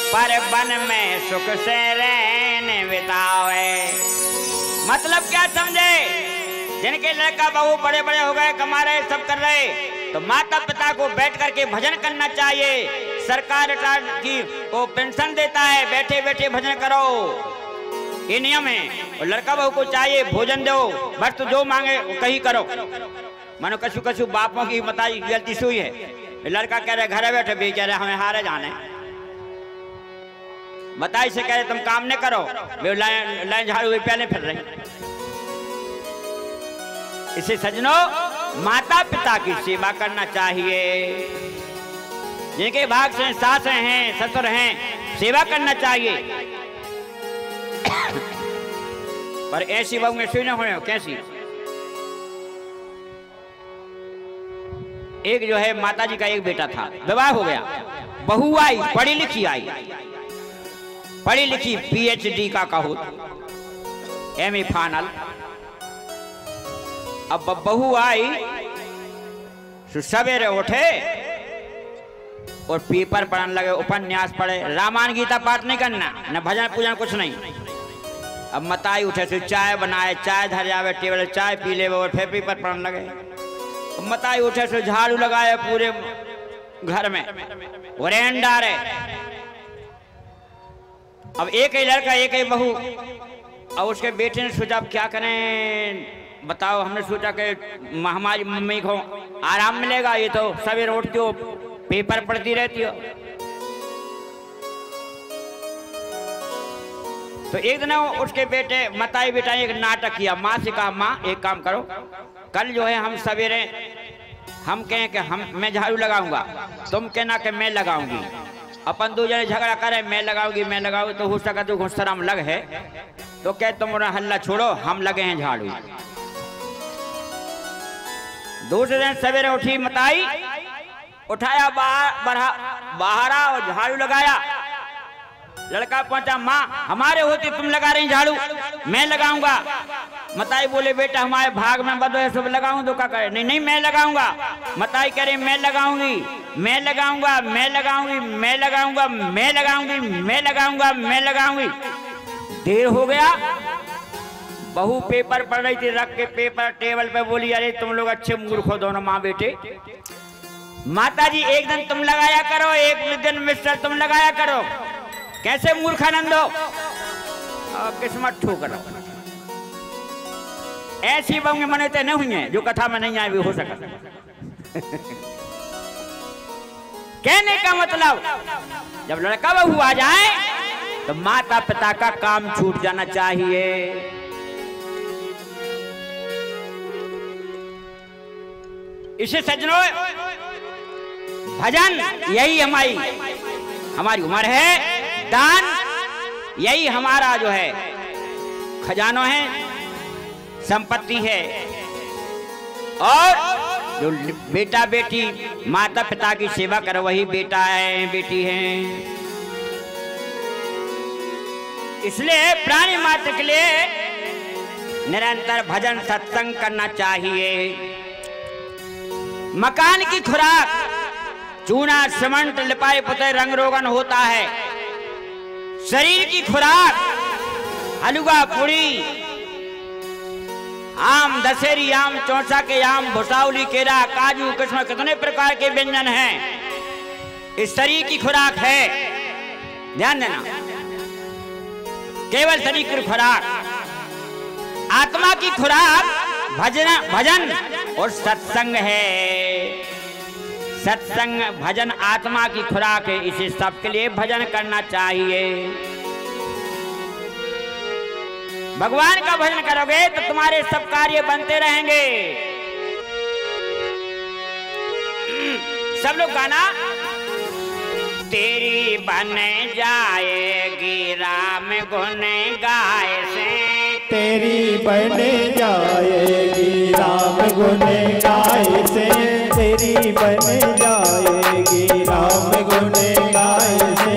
पर वन में सुख से रहने बितावे। मतलब क्या समझे? जिनके लड़का बहू बड़े बड़े हो गए, कमा रहे, सब कर रहे, तो माता पिता को बैठ करके भजन करना चाहिए। सरकार की वो पेंशन देता है, बैठे बैठे भजन करो, ये नियम है। और लड़का बहू को चाहिए भोजन दो, बस तो जो मांगे वो कहीं करो। मानो कछु कछु बापों की बताई गलती सुई है, लड़का कह रहे घर बैठे बेचारे हमें हारे जाने, बताई से कह रहे तुम काम नहीं करो, वे लाइन झाड़ू हुए पहले फिर रहे। इसे सजनों माता पिता की सेवा करना चाहिए। जिनके भाग से सास हैं ससुर हैं, सेवा करना चाहिए। पर ऐसी बहू में सुने हुए कैसी? एक जो है माता जी का एक बेटा था, विवाह हो गया, बहू आई पढ़ी लिखी आई, पढ़ी लिखी PhD का कहो, MA फाइनल। अब बहू आई सवेरे उठे और पेपर पढ़ने लगे, उपन्यास पढ़े, रामायण गीता पाठ नहीं करना, न भजन पूजन कुछ नहीं। अब मताई उठे से चाय बनाए, चाय धर जावे टेबल, चाय पी ले और फिर पेपर पढ़ने लगे। अब मताई उठे से झाड़ू लगाए पूरे घर में, वरेंडा रे। अब एक ही लड़का एक ही बहू, और उसके बेटे ने सोचा अब क्या करें बताओ। हमने सोचा कि हमारी मम्मी को आराम मिलेगा, ये तो सवेरे उठ के पेपर पढ़ती रहती हो। तो एक दिन उसके बेटे मताई बेटा एक नाटक किया। माँ से कहा, माँ एक काम करो, कल जो है हम सवेरे हम कहें कि मैं झाड़ू लगाऊंगा, तुम कहना कि मैं लगाऊंगी। अपन दो जने झगड़ा करे, मैं लगाऊंगी तो हो सका तो घुसराम लग है, तो कह तुम हल्ला छोड़ो, हम लगे हैं झाड़ू। दूसरे दिन सवेरे उठी मताई, उठाया बाहर और झाड़ू लगाया। लड़का पहुंचा, माँ हमारे होती तुम लगा रही झाड़ू, मैं लगाऊंगा। मताई बोले, बेटा हमारे भाग में बदो है, सब लगाऊं तो क्या करे? नहीं मैं लगाऊंगा। मताई कह रही, मैं लगाऊंगी, मैं लगाऊंगा, मैं लगाऊंगी, मैं लगाऊंगा, मैं लगाऊंगी, मैं लगाऊंगा, मैं लगाऊंगी। देर हो गया। बहू पेपर पढ़ रही थी, रख के पेपर टेबल पे बोली, अरे तुम लोग अच्छे मूर्ख हो दोनों माँ बेटे। माता जी एक दिन तुम लगाया करो, एक दिन मिस्टर तुम लगाया करो। कैसे मूर्खानंद हो, किस्मत ठोकर। ऐसी बहू मने तो नहीं हुई है जो कथा में नहीं आए भी हो सका। कहने का मतलब जब लड़का बहू आ जाए तो माता पिता का काम छूट जाना चाहिए। इसे सज्जनों, भजन यही हमारी उम्र है, दान यही हमारा जो है खजानो है, संपत्ति है। और जो बेटा बेटी माता पिता की सेवा करे वही बेटा है, बेटी है। इसलिए प्राणी मात्र के लिए निरंतर भजन सत्संग करना चाहिए। मकान की खुराक चूना सीमेंट लिपाई पुताई रंग रोगन होता है। शरीर की खुराक हलवा पूरी, आम दशहरी, आम चौसा के आम, भुसावली, केरा, काजू, किस्म कितने प्रकार के व्यंजन हैं। इस शरीर की खुराक है, ध्यान देना, केवल शरीर की खुराक। आत्मा की खुराक भजन और सत्संग है। सत्संग भजन आत्मा की खुराक है, इसे सबके लिए भजन करना चाहिए। भगवान का भजन करोगे तो तुम्हारे सब कार्य बनते रहेंगे। सब लोग गाना। तेरी बन जाएगी राम गुण गाए से, तेरी बन जाएगी राम गुण गाए से, तेरी बन जाएगी राम गुण गाए से।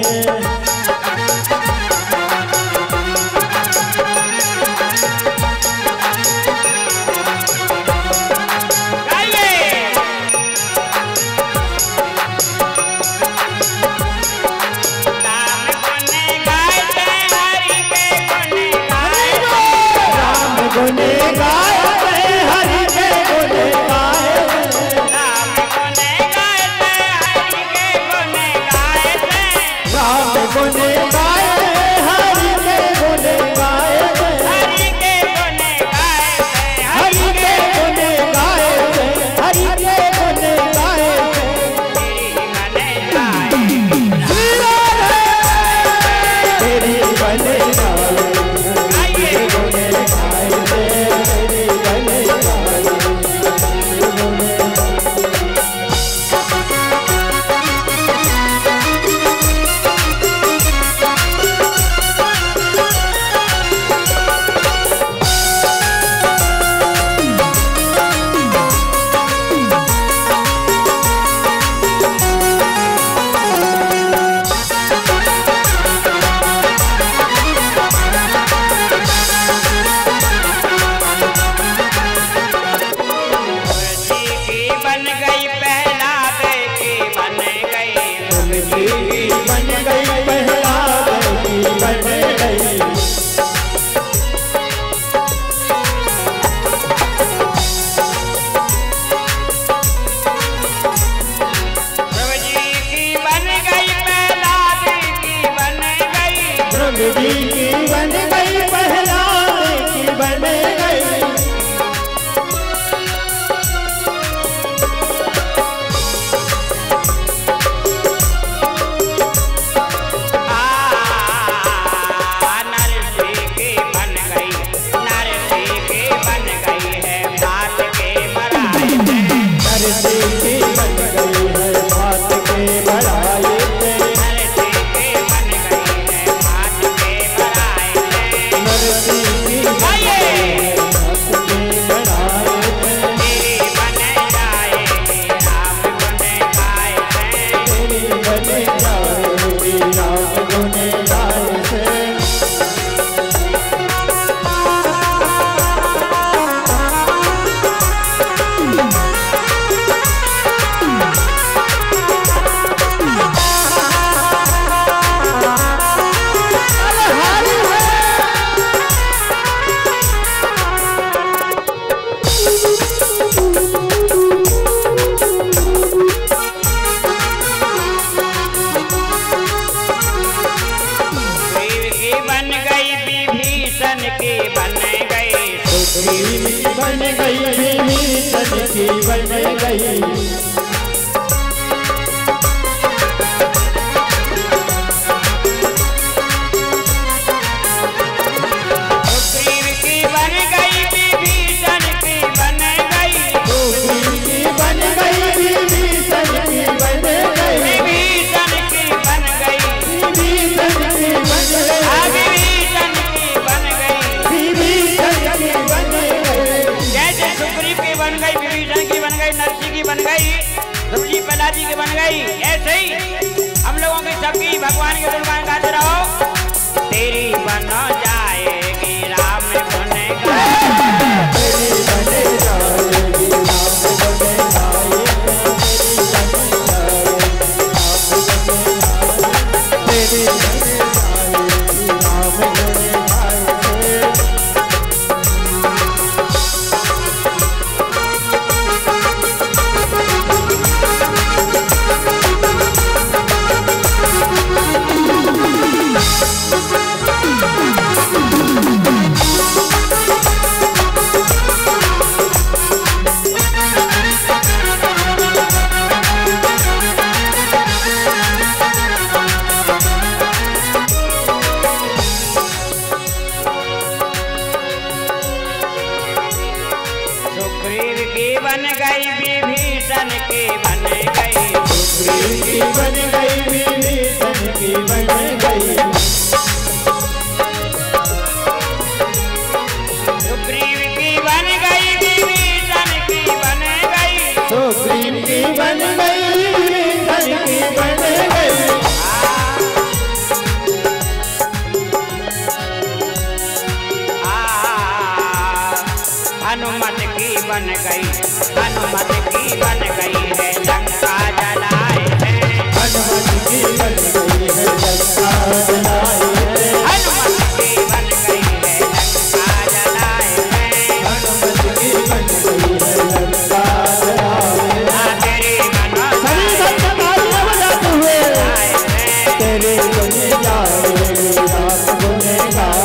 नरसी की बन गई, ध्रुवजी प्रहलाद जी की बन गई। ऐसे ही हम लोगों की सबकी भगवान के गुणगान गाते रहो। तेरी बन जाएगी राम गुण गाए, तेरी बन जाएगी राम गुण गाए, तेरी बन जाएगी राम गुण गाए। सुग्रीव की बन गई, विभीषण की बन गई, सुग्रीव की बन गई, विभीषण की बन गई, सुग्रीव की बन गई, विभीषण की बन गई, सुग्रीव की बन गई, विभीषण की बन गई, हनुमत की बन गई, हनुमत की बन गई है लंका जलाए हैं, हनुमत की बन गई है लंका जलाए हैं, हनुमत की बन गई है लंका जलाए हैं, हनुमत की बन गई है लंका जलाए हैं। तेरी बन सभी भक्त तालियां बजाते हुए आए हैं, तेरे गुण गाए, राम गुण गाए।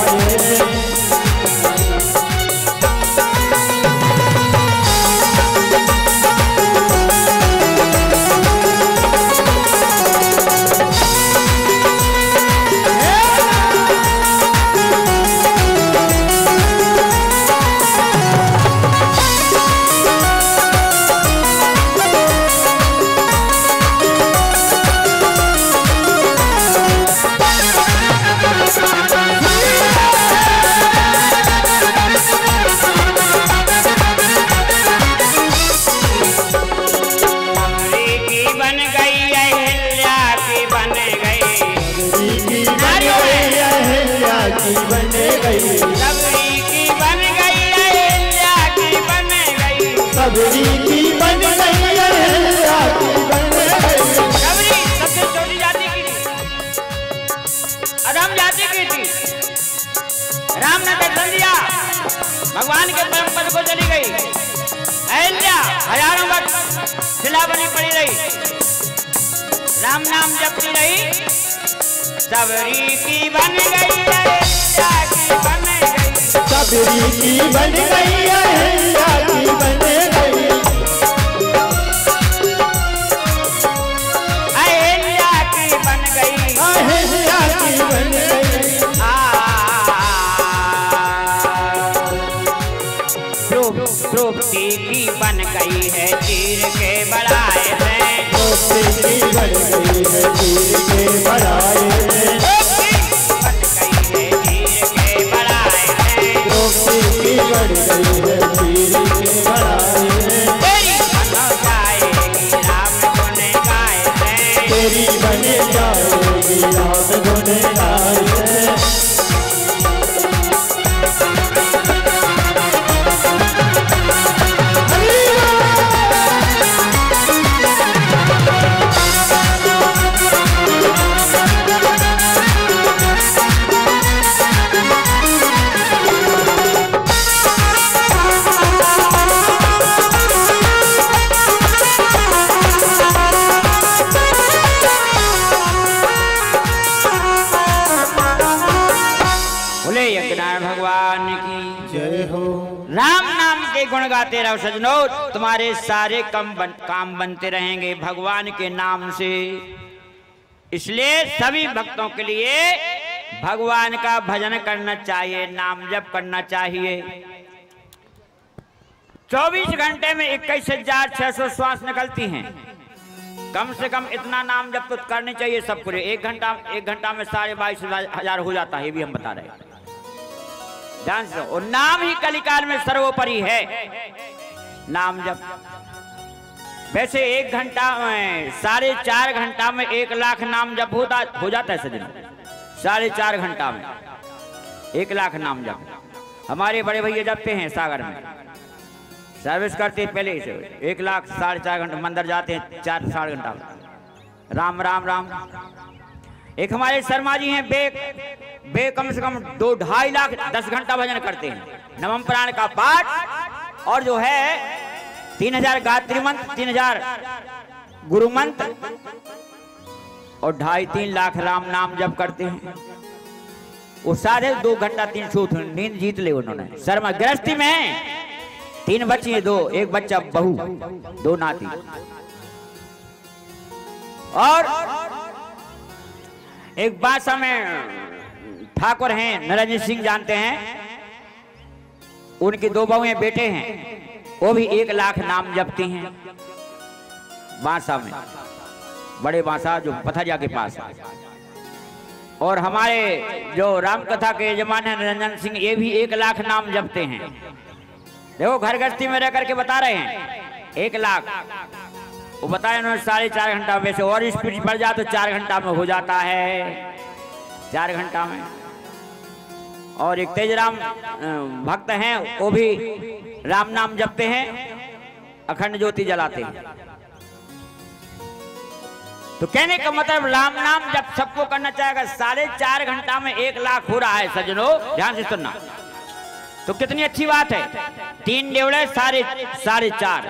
सबरी की बन गई, अहिल्या की बन गई, सबरी की बन गई, अहिल्या की बन गई, सबरी की बन गई, अहिल्या की बन गई, सबरी की बन गई, अहिल्या की बन गई। सबरी सबसे छोटी जाति की थी, अधम जाति की थी। राम ने दर्शन दिया, भगवान के परम पद को चली गई। अहिल्या हजारों वर्ष शिला बनी पड़ी रही, राम नाम जपती रही। सबरी की बन गई, अहिल्या की बन गई, सबरी की बन गई, अहिल्या की बन गई, अहिल्या की बन गई, अहिल्या की बन गई। द्रौपदी की बन गई है, चीर के बढ़ाए हैं, द्रौपदी की बन गई है, चीर के बढ़ाए हैं, बन गई है, चीर के बढ़ाए हैं, द्रौपदी की बन गई है, चीर के बढ़ाए हैं। तेरी बन जाएगी राम गुण गाए हैं, तेरी बन जाएगी राम गुण गाए हैं। भगवान की जय हो। राम नाम के गुण गाते रहो सजनो, तुम्हारे सारे काम बनते रहेंगे भगवान के नाम से। इसलिए सभी भक्तों के लिए भगवान का भजन करना चाहिए, नाम जप करना चाहिए। 24 घंटे में 21,600 श्वास निकलती हैं। कम से कम इतना नाम जप तो करने चाहिए सबको। एक घंटा में 22,500 हो जाता है, ये भी हम बता रहे हैं। ध्यान से, और नाम ही कलिकाल में सर्वोपरि है। नाम जप वैसे 1 घंटा में 4.5 घंटा में 1 लाख नाम जप हो जाता है सजन। 4.5 घंटा में 1 लाख नाम जप हमारे बड़े भैया जपते हैं सागर में, सर्विस करते हैं पहले से 1 लाख 4.5 घंटे मंदिर जाते हैं 4 साढ़े घंटा में। राम राम राम। एक हमारे शर्मा जी हैं बे कम से कम 2-2.5 लाख 10 घंटा भजन करते हैं। नवम प्राण का पाठ और जो है 3000 गायत्री मंत्र, 3000 गुरु मंत्र और 2.5-3 लाख राम नाम जप करते हैं। वो साढ़े 2 घंटा 3 सूत नींद जीत ले उन्होंने। शर्मा गृहस्थी में है, 3 बच्चे 2, 1 बच्चा बहू, 2 नाती। और एक बासा में ठाकुर हैं नरेंद्र सिंह जानते हैं, उनकी 2 बहुएं बेटे हैं, वो भी 1 लाख नाम जपती हैं बासा में, बड़े बासा जो पथरिया के पास। और हमारे जो रामकथा के यजमान है निरंजन सिंह, ये भी 1 लाख नाम जपते हैं। देखो घर गृहस्थी में रह करके बता रहे हैं 1 लाख, वो बताया उन्होंने 4.5 घंटा में से, और स्पीड बढ़ जाए तो 4 घंटा में हो जाता है, 4 घंटा में। और एक तेजराम भक्त हैं, वो भी राम नाम जपते हैं, अखंड ज्योति जलाते हैं। तो कहने का मतलब राम नाम जब सबको करना चाहेगा, 4.5 घंटा में 1 लाख हो रहा है सज्जनों, ध्यान से सुनना। तो कितनी अच्छी बात है। 3 डेवड़े 4.5,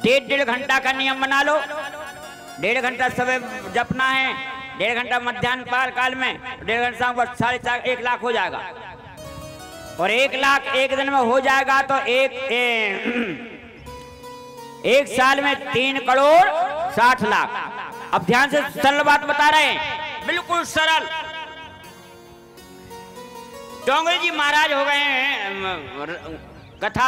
1.5 घंटा का नियम बना लो। 1.5 घंटा सुबह जपना है, 1.5 घंटा मध्याह्न काल में, 1.5 घंटा शाम को 4.5, 1 लाख हो जाएगा। और 1 लाख एक दिन में हो जाएगा तो एक साल में 3 करोड़ 60 लाख। अब ध्यान से सरल बात बता रहे हैं, बिल्कुल सरल। डोंगरी जी महाराज हो गए हैं, कथा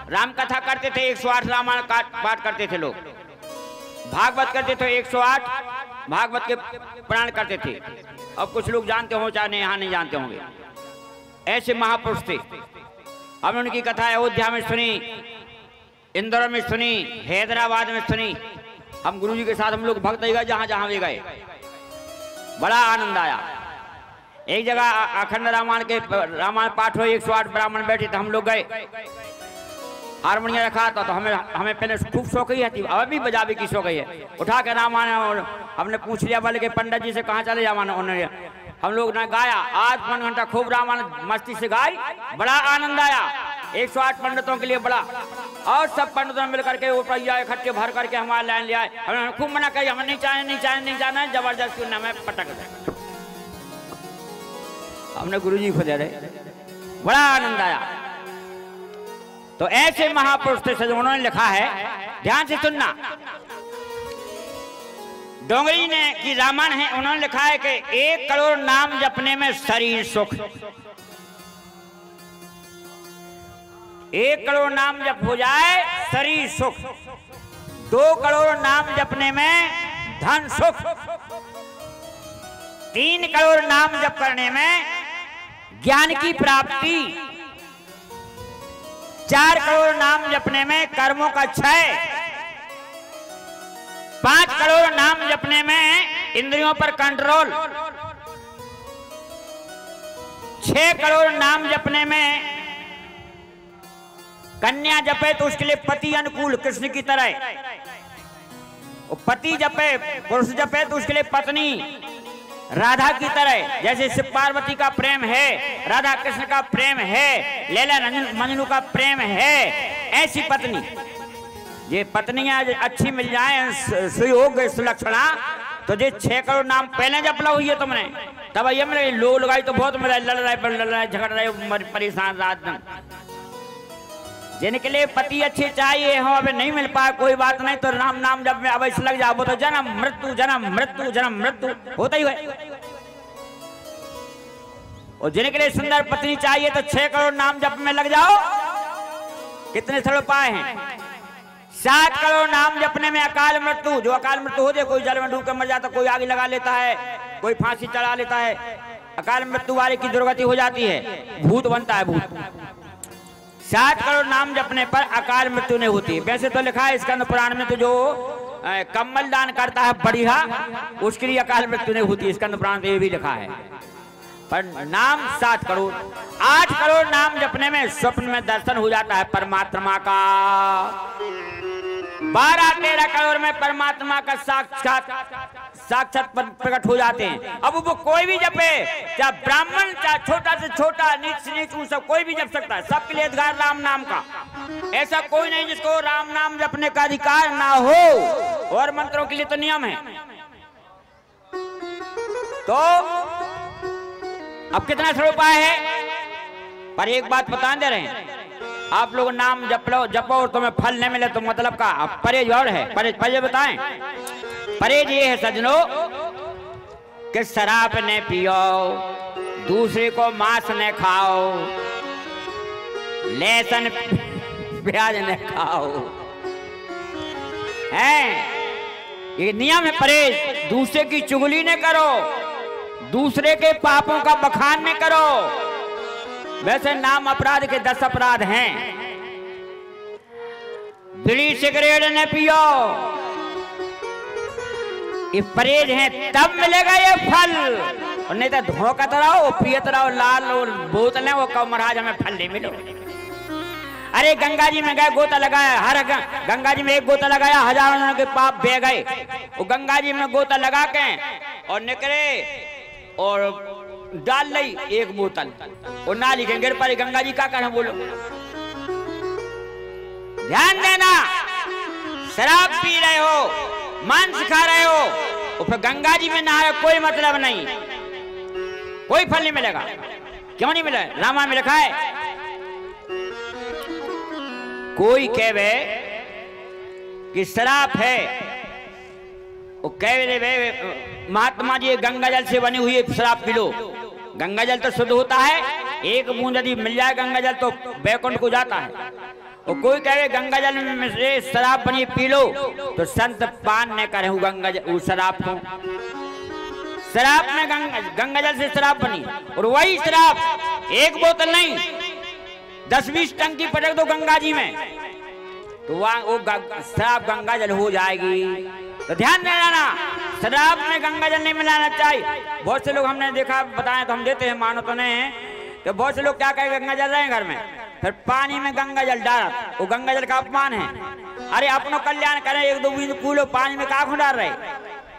राम कथा करते थे, 108 रामायण पाठ करते थे लोग, भागवत करते थे 108 भागवत के प्राण करते थे। अब कुछ लोग जानते हो चाहे यहाँ नहीं जानते होंगे, ऐसे महापुरुष थे। हमने उनकी कथा अयोध्या में सुनी, इंदौर में सुनी, हैदराबाद में सुनी। हम गुरुजी के साथ हम लोग भक्त गए, जहां जहां भी गए बड़ा आनंद आया। एक जगह अखंड रामायण पाठ हो, 108 ब्राह्मण बैठे थे, हम लोग गए, हारमोनियम रखा था, तो हमें पहले खूब शौक ही थी, अब भी बजावे की शौक है। उठा के रामायण और हमने पूछ लिया बोले के पंडित जी से कहाँ चले रामायण, उन्होंने हम लोग ने गाया, आज 1 घंटा खूब रामायण मस्ती से गाई, बड़ा आनंद आया। 108 पंडितों के लिए बड़ा, और सब पंडितों मिल करके रुपया इकट्ठे भर करके हमारे लाइन ले आए। हमने खूब मना करी, हमें नहीं जाना, जबरदस्ती हमें पटक दे। हमने गुरुजी को दे रहे, बड़ा आनंद आया। तो ऐसे महापुरुष थे, उन्होंने लिखा है, ध्यान से सुनना। डोंगरी ने की रामायण है, उन्होंने लिखा है कि 1 करोड़ नाम जपने में शरीर सुख, 1 करोड़ नाम जप हो जाए शरीर सुख, 2 करोड़ नाम जपने में धन सुख, 3 करोड़ नाम जप करने में ज्ञान की प्राप्ति, 4 करोड़ नाम जपने में कर्मों का क्षय, 5 करोड़ नाम जपने में इंद्रियों पर कंट्रोल, 6 करोड़ नाम जपने में कन्या जपे तो उसके लिए पति अनुकूल कृष्ण की तरह, पति जपे पुरुष जपे तो उसके लिए पत्नी राधा की तरह, जैसे शिव पार्वती का प्रेम है, राधा कृष्ण का प्रेम है, लैला मजनू का प्रेम है, ऐसी पत्नी। ये पत्नियां अच्छी मिल जाए सुयोग सुलक्षणा, तो जे 6 करोड़ नाम पहले जपला हुई है तुमने, तब ये मेरे लो लगाई तो बहुत मेरा लड़ रहे झगड़ रहे परेशान रात दिन। जिनके लिए पति अच्छे चाहिए हो, अबे नहीं मिल पाए कोई बात नहीं, तो राम नाम जब में अवश्य लग जाओ, वो तो जन्म मृत्यु जन्म मृत्यु जन्म मृत्यु होता ही है। और जिनके लिए सुंदर पत्नी चाहिए तो 6 करोड़ नाम जप में लग जाओ। कितने सरल उपाय हैं। 7 करोड़ नाम जपने में अकाल मृत्यु, जो अकाल मृत्यु हो जाए, कोई जल में डूब कर मर जाता, कोई आग लगा लेता है, कोई फांसी चढ़ा लेता है, अकाल मृत्यु वाले की दुर्गति हो जाती है, भूत बनता है भूत। 7 करोड़ नाम जपने पर अकाल मृत्यु नहीं होती। वैसे तो लिखा है स्कंद पुराण में, तो जो कम्बल दान करता है बढ़िया, उसके लिए अकाल मृत्यु नहीं होती। स्कंद पुराण में ये भी लिखा है। पर नाम 7 करोड़, 8 करोड़ नाम जपने में स्वप्न में दर्शन हो जाता है परमात्मा का। 12-13 करोड़ में परमात्मा का साक्षात प्रकट हो जाते हैं। अब वो कोई भी जपे, चाहे ब्राह्मण, चाहे छोटा से छोटा, नीच से नीच, सब कोई भी जप सकता है। सबके लिए अधिकार राम नाम का। ऐसा कोई नहीं जिसको राम नाम जपने का अधिकार ना हो। और मंत्रों के लिए तो नियम है। तो अब कितना सरल उपाय है, पर एक बात बता दे रहे हैं, आप लोग नाम जपो और तुम्हें फल नहीं मिले तो मतलब का। अब परहेज और है, परहेज बताएं। परहेज ये है सजनों कि शराब न पियो, दूसरे को मांस न खाओ, लहसुन प्याज न खाओ, हैं? ये नियम है परहेज। दूसरे की चुगली न करो, दूसरे के पापों का बखान न करो। वैसे नाम अपराध के 10 अपराध हैं। बीड़ी सिगरेट न पियो, ये परहेज है, तब मिलेगा ये फल। और नहीं तो धोखा रहो, पियत रहो लाल और बोतलें, वो कहो महाराज हमें फल नहीं मिलो। अरे गंगा जी में गए, गोता लगाया, हर गंगा जी में एक गोता लगाया, हजारों जनों के पाप बह गए। वो गंगा जी में गोता लगा के और निकले और डाल ली एक बोतल, और नाली के गिर पड़ी। गंगा जी क्या करें बोलो? ध्यान देना, शराब पी रहे हो, मांस खा रहे हो, और फिर गंगा जी में नहा, कोई मतलब नहीं, कोई फल नहीं मिलेगा। क्यों नहीं मिला? रामायण में लिखा है, कोई कहवे कि शराब है, वो कह महात्मा जी गंगा जल से बनी हुई शराब पी लो। गंगा जल तो शुद्ध होता है, एक बूंद यदि मिल जाए गंगा जल तो बैकुंठ को जाता है। और कोई कहे गंगा जल में से शराब बनी पी लो, तो संत पान न करे गंगा जल, उस शराब को। शराब में गंगा जल से शराब बनी, और वही शराब एक बोतल नहीं 10-20 टंकी पटक दो गंगा जी में, तो वहां वो शराब गंगा जल हो जाएगी। तो ध्यान देना ना, शराब में गंगा जल नहीं मिलाना चाहिए। बहुत से लोग हमने देखा, बताएं तो हम देते हैं, मानो तो नहीं है, तो बहुत से लोग क्या कहेंगे गंगा जल रहे हैं घर में, फिर पानी में गंगा जल डाल, वो गंगा जल का अपमान है। अरे अपनो कल्याण करें, 1-2 बूंद कूलो, पानी में काखू डाल रहे?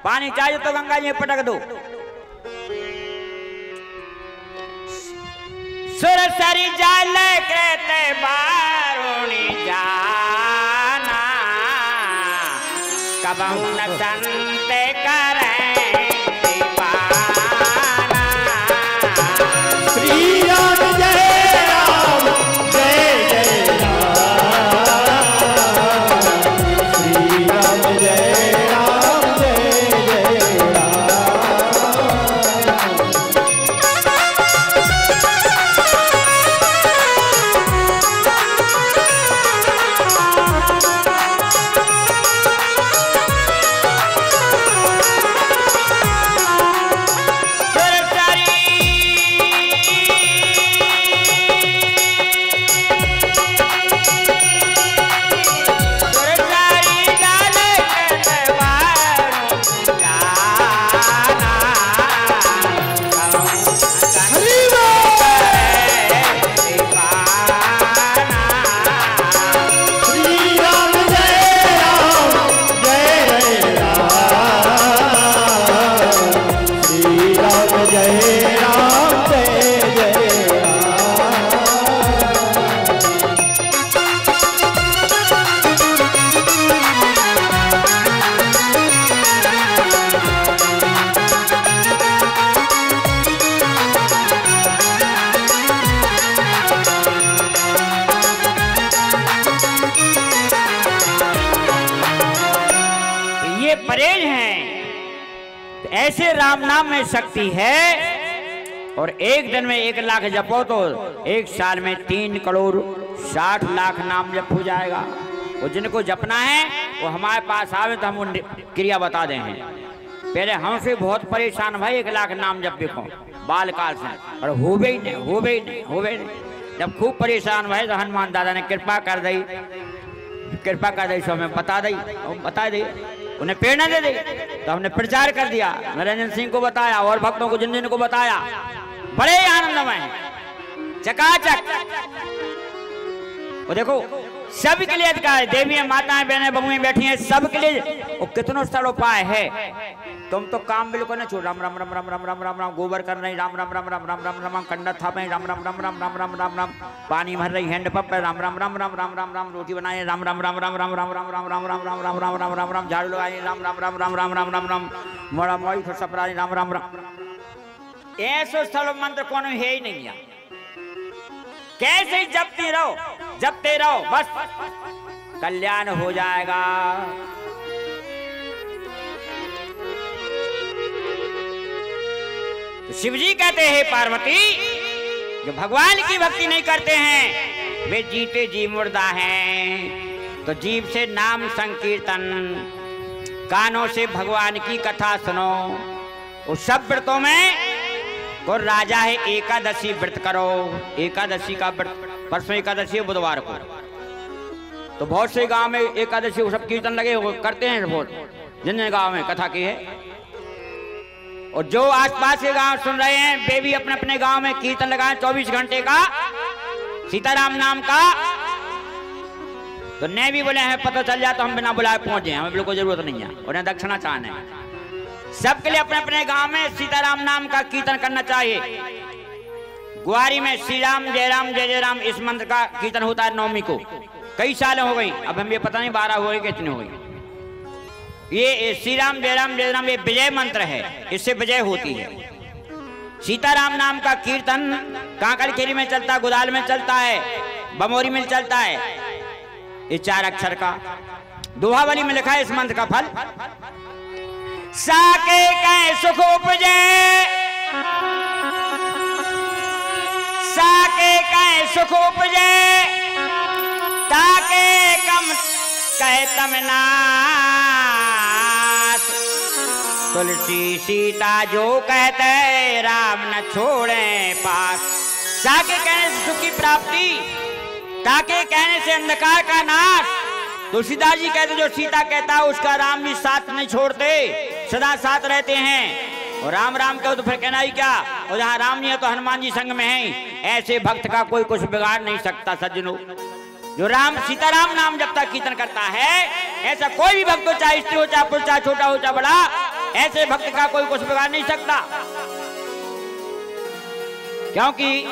पानी चाहिए तो गंगा जी में पटक दो। सुरसरी जाल कहते बारुणी जाना, कबहू न संत करें दीवाना। श्री राम जय राम जय जय राम, श्री राम जय राम जय जय राम। ऐसे राम नाम में शक्ति है। और एक दिन में 1 लाख जपो तो 1 साल में 3 करोड़ 60 लाख नाम जप हो जाएगा। और जिनको जपना है वो हमारे पास आवे तो हम क्रिया बता दें। पहले हमसे बहुत परेशान भाई 1 लाख नाम जप देखो बाल काल से, और होवे ही नहीं। जब खूब परेशान हुए तो हनुमान दादा ने कृपा कर दी सो हमें बता दी उन्हें प्रेरणा दे दी। तो हमने प्रचार कर दिया, नरेंद्र सिंह को बताया और भक्तों को जिन को बताया, बड़े आनंदमय चकाचक। वो देखो सबके लिए अधिकार है, देवियां माताएं बहनें बहुएं बैठी हैं सबके लिए। वो कितनों सरल उपाय है। तुम तो काम बिल्कुल ना छोड़, राम राम राम राम राम राम राम राम गोबर कर रही, राम राम राम राम राम राम राम राम कंडा थाप रही, राम राम राम राम राम राम राम राम पानी भर रही हैंड पंप, राम राम राम राम राम राम राम रोटी बनाए, राम राम राम राम राम राम राम राम राम राम राम राम राम राम राम राम झाड़ू लगाई, राम राम राम राम राम राम राम राम मोड़ा मोई सपरा, राम राम राम। ऐसो स्थल मंत्र कौन है ही नहीं है। कैसे जपते रहो बस कल्याण हो जाएगा। तो शिव जी कहते हैं पार्वती, जो भगवान की भक्ति नहीं करते हैं वे जीते जी मुर्दा हैं। तो जीव से नाम संकीर्तन, कानों से भगवान की कथा सुनो। उस सब व्रतों में को राजा है एकादशी व्रत करो। एकादशी का व्रत, परसों एकादशी है बुधवार को, तो बहुत से गांव में एकादशी सब कीर्तन लगे करते हैं, बहुत जिन गांव में कथा की है। और जो आसपास के गांव सुन रहे हैं वे भी अपने अपने गांव में कीर्तन लगाएं 24 घंटे का सीताराम नाम का। तो ने भी बोले हैं पता चल जाए तो हम बिना बुलाए पहुंचे, हमें बिल्कुल जरूरत नहीं है। उन्हें दक्षिणा चाहने सबके लिए अपने अपने गांव में सीताराम नाम का कीर्तन करना चाहिए। ग्वारी में श्री राम जय राम इस मंत्र का कीर्तन होता है नवमी को। कई साल हो गई, अब हम ये पता नहीं 12 हो गई कितनी हो गई। ये श्री राम जय राम ये विजय मंत्र है, इससे विजय होती है। सीताराम नाम का कीर्तन कांकरखेड़ी में चलता है, गुदाल में चलता है, बमोरी में चलता है। ये 4 अक्षर का दोहावली में लिखा है इस मंत्र का फल। साके कै सुख उपजे, साके कै सुख उपजे, ताके कम कह तमना। तुलसी सीता जो कहते राम न छोड़े पास। साके कहने से सुख की प्राप्ति, ताके कहने से अंधकार का नाश। तुलसीदास जी कहते जो सीता कहता है उसका राम भी साथ नहीं छोड़ते, सदा साथ रहते हैं। और राम राम कहो तो फिर कहना ही क्या। और जहाँ राम नहीं है तो हनुमान जी संग में हैं। ऐसे भक्त का कोई कुछ बिगाड़ नहीं सकता सज्जनों। जो राम सीताराम नाम जब तक कीर्तन करता है, ऐसा कोई भी भक्त हो, चाहे स्त्री हो चाहे पुरुष, चाहे छोटा हो चाहे बड़ा, ऐसे भक्त का कोई कुछ बिगाड़ नहीं सकता। क्योंकि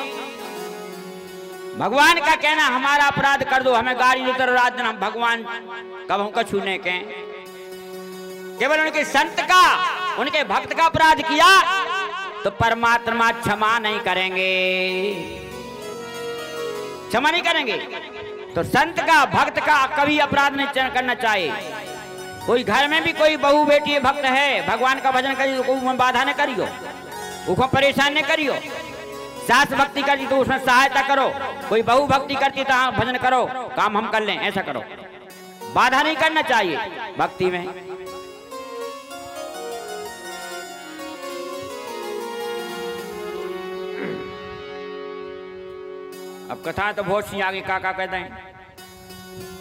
भगवान का कहना हमारा अपराध कर दो, हमें गाड़ी देते रहो रात दिन, हम भगवान कब हमको छूने के। केवल उनके संत का, उनके भक्त का अपराध किया तो परमात्मा क्षमा नहीं करेंगे, क्षमा नहीं करेंगे। तो संत का भक्त का कभी अपराध नहीं करना चाहिए। कोई घर में भी कोई बहू बेटी भक्त है, भगवान का भजन करियो तो उसमें बाधा न करियो, उसको परेशान न करियो। सास भक्ति करती तो उसमें सहायता करो, कोई बहू भक्ति करती तो हाँ भजन करो, काम हम कर लें, ऐसा करो। बाधा नहीं करना चाहिए भक्ति में। अब कथा तो बहुत सी आगे काका कहते हैं,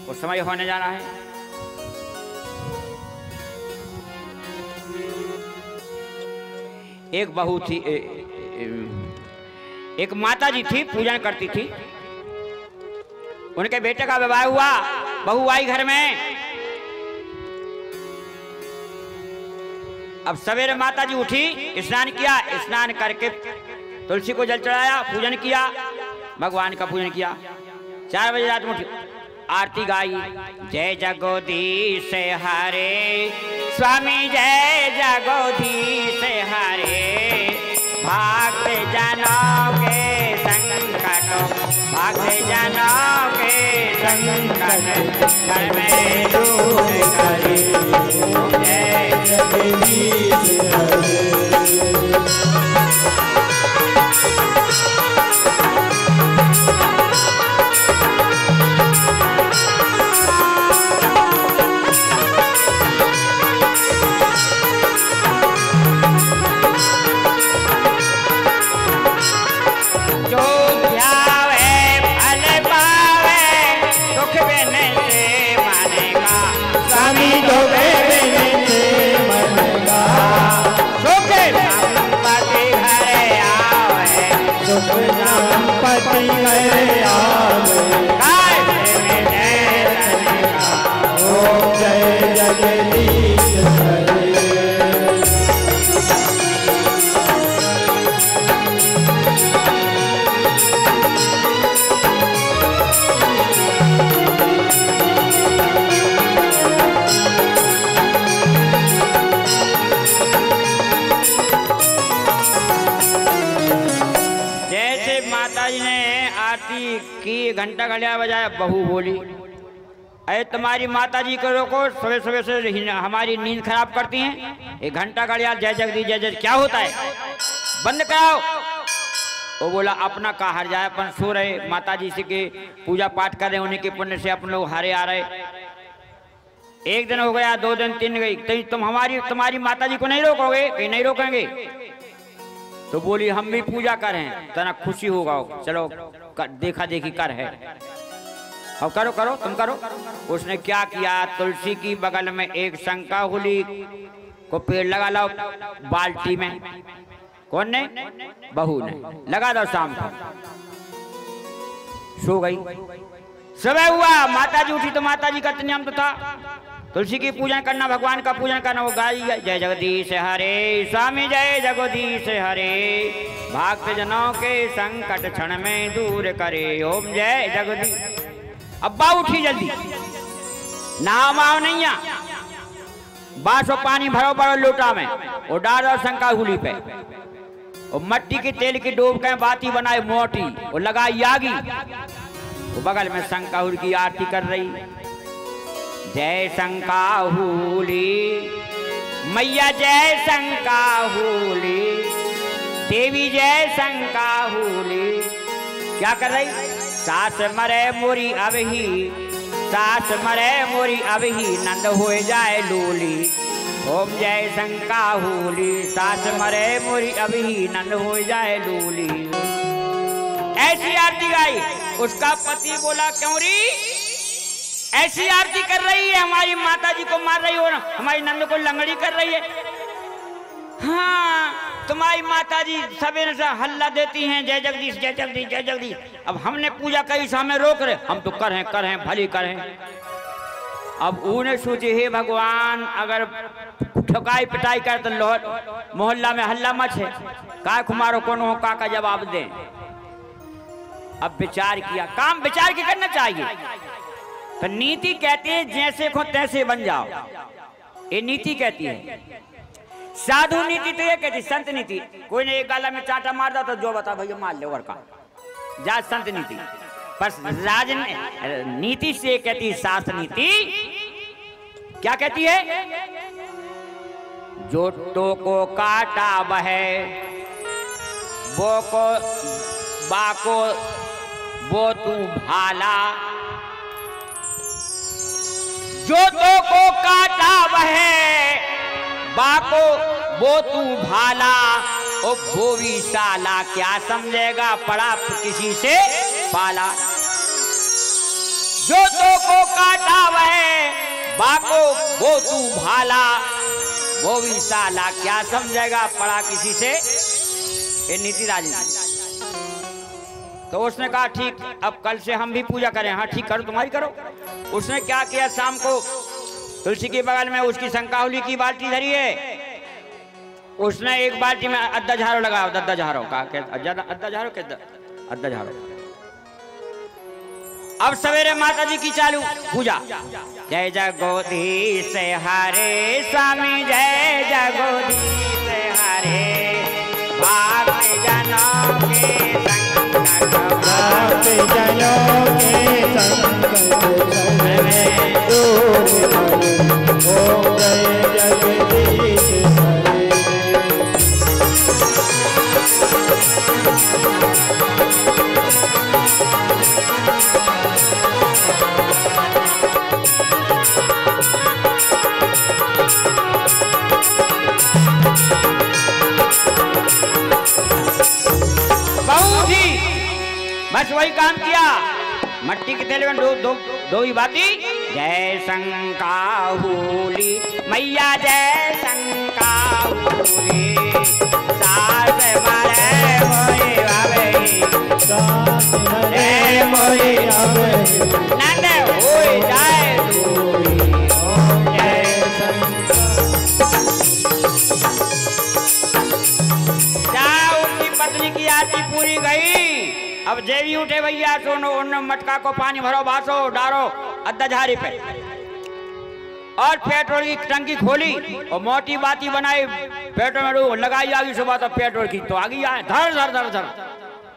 वो समय होने जाना है। एक बहू थी, एक माता जी थी, पूजन करती थी। उनके बेटे का विवाह हुआ, बहू आई घर में। अब सवेरे माता जी उठी, स्नान किया, स्नान करके तुलसी को जल चढ़ाया, पूजन किया, भगवान का पूजन किया। 4 बजे रात में उठी, आरती गाई। जय जगदीश हरे स्वामी, जय जगदीश हरे। भक्त जनों के संकटों, भक्त जनों के संकट घर में दूर करे। जय जगदीश हरे। जो ध्यावे संपत्ति गए आवे ओम जय जगदीश हरे। की घंटा घड़िया बजाया, बहू बोली अरे तुम्हारी माताजी को रोको, सुबह सुबह से हमारी नींद खराब करती हैं। एक घंटा घड़िया जय जगदीश जय जय क्या होता है, बंद कराओ। वो बोला अपना का हर जाए, अपन सो रहे, माताजी से के पूजा पाठ कर रहे, उन्हीं के पुण्य से अपन लोग हारे आ रहे। एक दिन हो गया, 2 दिन 3 गई, तुम तुम्हारी माताजी को नहीं रोकोगे कि नहीं रोकेंगे? तो बोली हम भी पूजा करें, तना खुशी होगा, चलो देखा देखी कर है। अब करो करो तुम करो। उसने क्या किया, तुलसी की बगल में एक शंकाहुली को पेड़ लगा लो बाल्टी में। कौन ने? बहू ने। लगा दो, शाम को सो गई। सुबह हुआ, माताजी उठी तो माताजी का नियम तो था तुलसी की पूजन करना, भगवान का पूजन करना। वो गाई जय जगदीश हरे, स्वामी जय जगदीश हरे, भक्त जनों के संकट क्षण में दूर करे, ओम जय जगदीश। अब्बा उठी जल्दी, नाव माव नहीं आ, बांस और पानी भरो बड़ो लोटा में और डाल दो शंकाहुली पे, और मट्टी के तेल की डोब के बाती बनाए मोटी और लगाई आगी। वो बगल में शंकाहुल की आरती कर रही, जय शंकाहुली मैया जय शंकाहुली, देवी जय शंकाहुली। क्या कर रही? सास मरे मोरी अबही, सास मरे मोरी अबही, नंद हो जाए लूली, ओम जय शंकाहुली, सास मरे मोरी अबही, नंद हो जाए लूली। ऐसी आरती गाई। उसका पति बोला क्यों री ऐसी आरती कर रही है, हमारी माताजी को मार रही हो ना, हमारी नंद को लंगड़ी कर रही है। हाँ, तुम्हारी माताजी सवेरे से हल्ला देती हैं जय जगदीश जय जगदीश जय जगदीश। अब हमने पूजा करी, हमें रोक रहे, हम तो करें भली करें। अब उन्हें सोचे हे भगवान, अगर ठोकाई पिटाई कर तो मोहल्ला में हल्ला मच है, का कुमारो कौन हो का जवाब दें। अब विचार किया, काम विचार के करना चाहिए। तो नीति कहती है जैसे को तैसे बन जाओ, ये नीति कहती है। साधु नीति तो ये कहती, संत नीति कोई ने एक गाला में चाटा मार दो तो जो बता भैया मार ले, और का जा संत नीति। पर नीति से कहती शास्त्र नीति क्या कहती है, जो तो को काटा बहे वो को बाको वो तू भाला, जो तो को काटा बहे बाको वो तू भाला, ओ भोवी साला क्या समझेगा पड़ा किसी से पाला। जो तो को काटा बहे बाको वो तू भाला, भोवी साला क्या समझेगा पड़ा किसी से। ये नीति राजी। तो उसने कहा ठीक, अब कल से हम भी पूजा करें। हाँ ठीक, करो तुम्हारी करो। उसने क्या किया, शाम को तुलसी के बगल में उसकी शंकाहुली की बाल्टी धरी है, उसने एक बाल्टी में अद्धा झाड़ो लगाया, अद्धा झाड़ो का अद्धा झाड़ो के अद्धा झाड़ो। अब सवेरे माता जी की चालू पूजा, जय जगदीश हरे, स्वामी जय जगदीश हरे, भक्त जनों के संकट दूर करे, ओम जय जगदीश हरे। बस वही काम किया, मट्टी के तेल में दो ही बाती, जय शंकाहुली मैया जय शंकाहुली, सास मरे मोरी अबही, की आरती पूरी गई। अब देवी उठे भैया सोनो उन मटका को पानी भरो भासो डारो अद्दा झारी पे और पेट्रोल की टंकी खोली और मोटी बाती बनाई पेट्रोल में लगाई आगी सुबह तो पेट्रोल की तो आगी आए धर धर धर धर।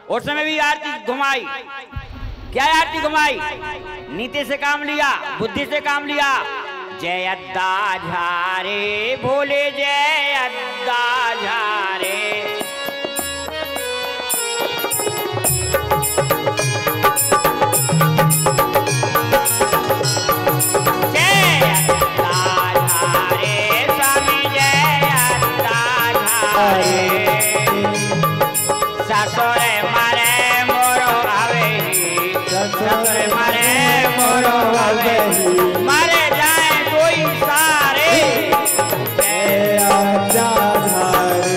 उस समय भी आरती घुमाई। क्या आरती घुमाई? नीति से काम लिया, बुद्धि से काम लिया। जय अद्दा झारे बोले जय अद्दा झारे। ससुरे मारे मोरो आवे ससुरे मारे मोरो आवे मारे जाए कोई सारे जय अद्दा झारे।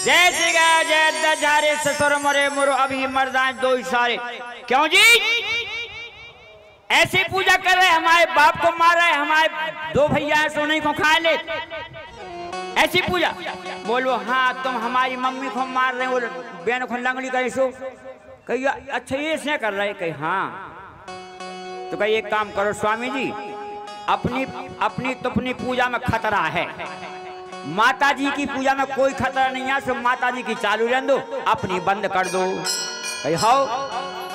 जय श्री गया जय अद्दा झारे ससुर मरे मोरो अभी मर जाए दो सारे। क्यों जी? ऐसी पूजा कर रहे, हमारे बाप को मार रहे, हमारे दो भैया सोने को खा ले। ऐसी पूजा बोलो हाँ तुम हमारी मम्मी को मार रहे हो, बहन को लंगड़ी करे सो कही अच्छा ये से कर रहे कही हाँ। तो कही एक काम करो स्वामी जी अपनी तुपनी पूजा में खतरा है। माता जी की पूजा में कोई खतरा नहीं है, सब माता जी की चालू रहने दो अपनी बंद कर दो। कही हाओ